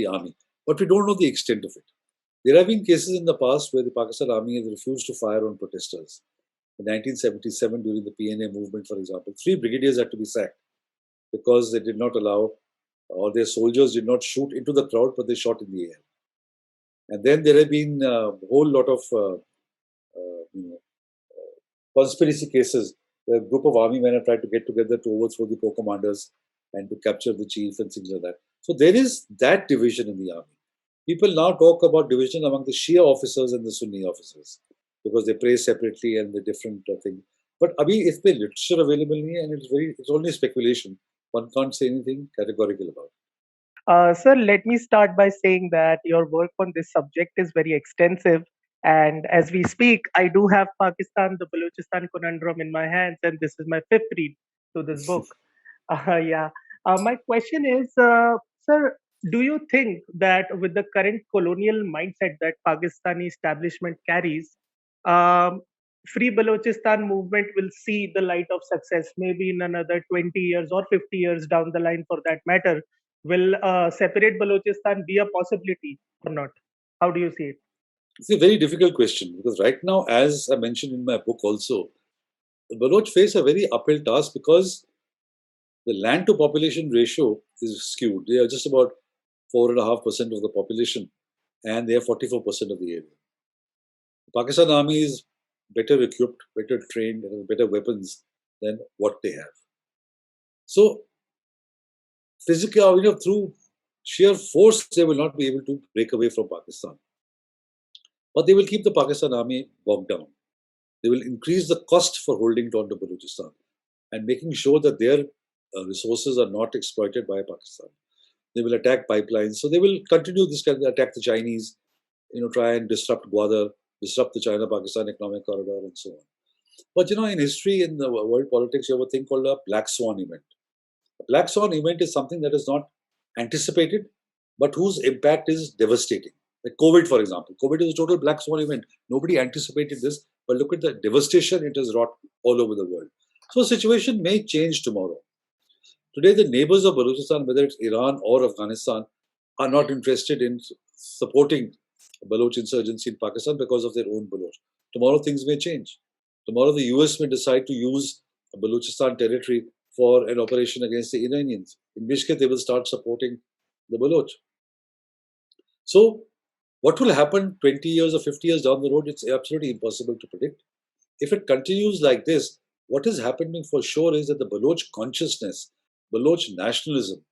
Speaker 1: army, but we don't know the extent of it. There have been cases in the past where the Pakistan Army has refused to fire on protesters. In 1977, during the PNA movement, for example, 3 brigadiers had to be sacked because they did not allow, or their soldiers did not shoot into the crowd, but they shot in the air. And then there have been a whole lot of conspiracy cases where a group of army men have tried to get together to overthrow the co-commanders and to capture the chief and things like that. So there is that division in the army. People now talk about division among the Shia officers and the Sunni officers because they pray separately and the different thing. But abhi, if the literature available nahi, and it's only speculation, one can't say anything categorical about it.
Speaker 7: Sir, let me start by saying that your work on this subject is very extensive. And as we speak, I do have Pakistan, the Balochistan conundrum in my hands, and this is my 5th read to this book. Yeah. My question is, sir, do you think that with the current colonial mindset that Pakistani establishment carries, Free Balochistan movement will see the light of success maybe in another 20 years or 50 years down the line for that matter? Will separate Balochistan be a possibility or not? How do you see it?
Speaker 1: It's a very difficult question because right now, as I mentioned in my book also, the Baloch face a very uphill task because the land to population ratio is skewed. They are just about 4.5% of the population and they have 44% of the area. The Pakistan Army is better equipped, better trained, and better weapons than what they have. So, physically, through sheer force, they will not be able to break away from Pakistan. But they will keep the Pakistan Army bogged down. They will increase the cost for holding on to Balochistan and making sure that their resources are not exploited by Pakistan. They will attack pipelines. So they will continue this kind of attack the Chinese, try and disrupt Gwadar, disrupt the China-Pakistan economic corridor and so on. But in history, in the world politics, you have a thing called a black swan event. A black swan event is something that is not anticipated, but whose impact is devastating. Like COVID, for example. COVID is a total black swan event. Nobody anticipated this, but look at the devastation it has wrought all over the world. So the situation may change tomorrow. Today, the neighbors of Balochistan, whether it's Iran or Afghanistan, are not interested in supporting Baloch insurgency in Pakistan because of their own Baloch. Tomorrow, things may change. Tomorrow, the US may decide to use Balochistan territory for an operation against the Iranians, in which case they will start supporting the Baloch. So, what will happen 20 years or 50 years down the road, it's absolutely impossible to predict. If it continues like this, what is happening for sure is that the Baloch consciousness, Baloch nationalism,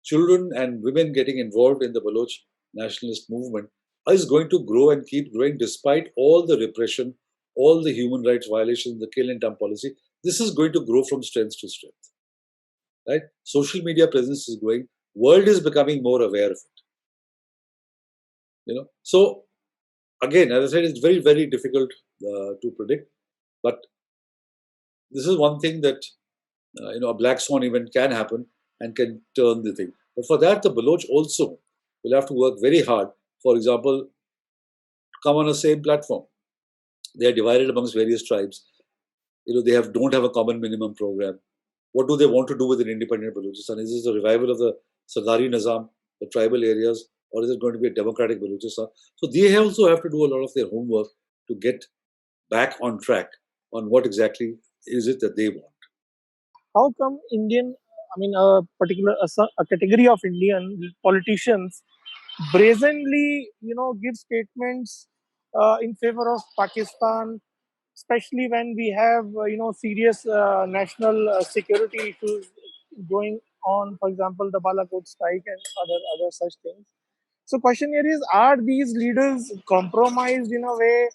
Speaker 1: children and women getting involved in the Baloch nationalist movement is going to grow and keep growing despite all the repression, all the human rights violations, the kill and dump policy. This is going to grow from strength to strength. Right? Social media presence is growing. World is becoming more aware of it. So again, as I said, it's very, very difficult to predict. But this is one thing that a black swan event can happen and can turn the thing. But for that, the Baloch also will have to work very hard. For example, come on a same platform. They are divided amongst various tribes. They don't have a common minimum program. What do they want to do with an independent Balochistan? Is this a revival of the Sardari Nizam, the tribal areas, or is it going to be a democratic Balochistan? So they also have to do a lot of their homework to get back on track on what exactly is it that they want.
Speaker 7: How come a category of Indian politicians brazenly, give statements in favor of Pakistan, especially when we have, serious national security issues going on, for example, the Balakot strike and other such things. So, question here is: are these leaders compromised in a way,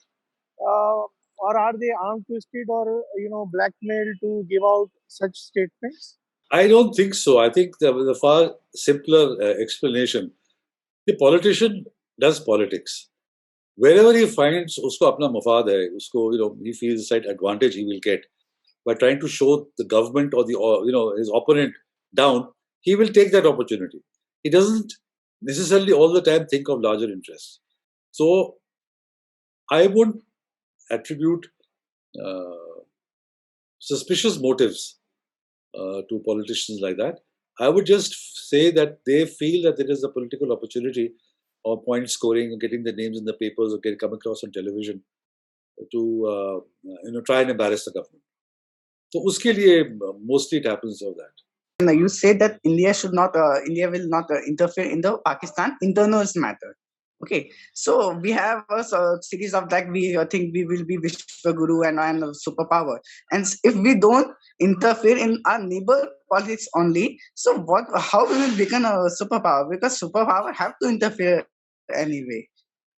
Speaker 7: or are they arm twisted or blackmailed to give out such statements?
Speaker 1: I don't think so. I think the far simpler explanation. The politician does politics. Wherever he finds usko apna mafad hai, usko, he feels a slight advantage he will get by trying to show the government or his opponent down, he will take that opportunity. He doesn't necessarily all the time think of larger interests. So I wouldn't attribute suspicious motives to politicians like that. I would just say that they feel that there is a political opportunity or point scoring or getting their names in the papers or come across on television to try and embarrass the government. So uske liye mostly it happens of that.
Speaker 6: You say that India will not interfere in the Pakistan internal matter. Okay, so we have a series of that. We think we will be Vishwaguru and a superpower, and if we don't interfere in our neighbor politics only, so how we will become a superpower? Because superpower have to interfere anyway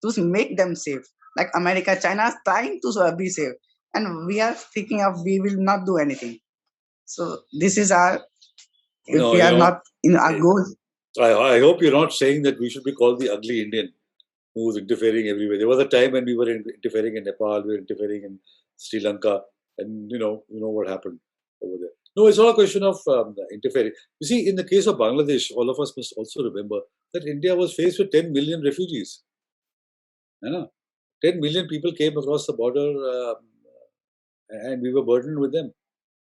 Speaker 6: to make them safe. Like America, China is trying to be safe, and we are thinking of we will not do anything. So this is our. If we are not in our goal.
Speaker 1: I hope you're not saying that we should be called the ugly Indian who was interfering everywhere. There was a time when we were interfering in Nepal, we were interfering in Sri Lanka, and you know what happened over there. No, it's not a question of interfering. You see, in the case of Bangladesh, all of us must also remember that India was faced with 10 million refugees. 10 million people came across the border and we were burdened with them.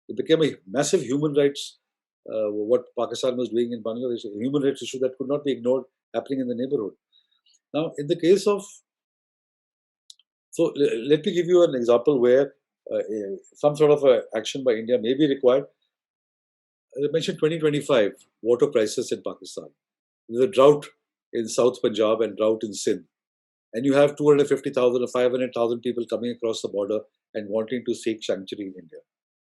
Speaker 1: It became a massive human rights, what Pakistan was doing in Bangladesh, a human rights issue that could not be ignored happening in the neighborhood. Now, in the case of, so let me give you an example where some sort of action by India may be required. As I mentioned, 2025, water crisis in Pakistan. There's a drought in South Punjab and drought in Sindh. And you have 250,000 or 500,000 people coming across the border and wanting to seek sanctuary in India.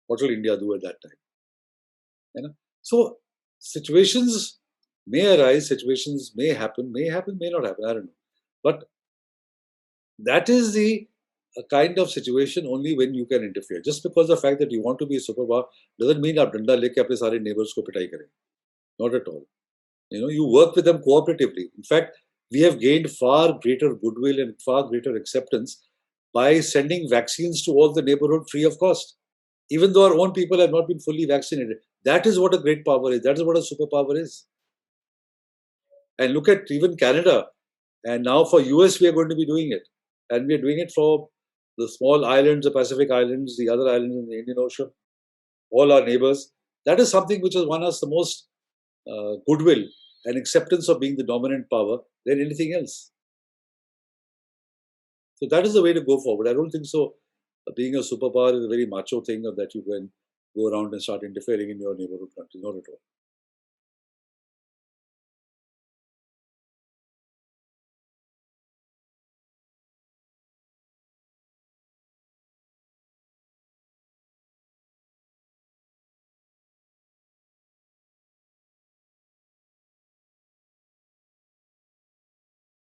Speaker 1: What will India do at that time? So situations may arise, situations may happen, may not happen, I don't know. But that is the kind of situation only when you can interfere. Just because the fact that you want to be a superpower doesn't mean aap danda leke apne sare neighbors ko pitai kare. Not at all. You work with them cooperatively. In fact, we have gained far greater goodwill and far greater acceptance by sending vaccines to all the neighborhood free of cost. Even though our own people have not been fully vaccinated. That is what a great power is. That is what a superpower is. And look at even Canada. And now for US, we are going to be doing it. And we are doing it for the small islands, the Pacific Islands, the other islands in the Indian Ocean, all our neighbors. That is something which has won us the most goodwill and acceptance of being the dominant power than anything else. So that is the way to go forward. I don't think so. Being a superpower is a very macho thing that you can go around and start interfering in your neighborhood country. Not at all.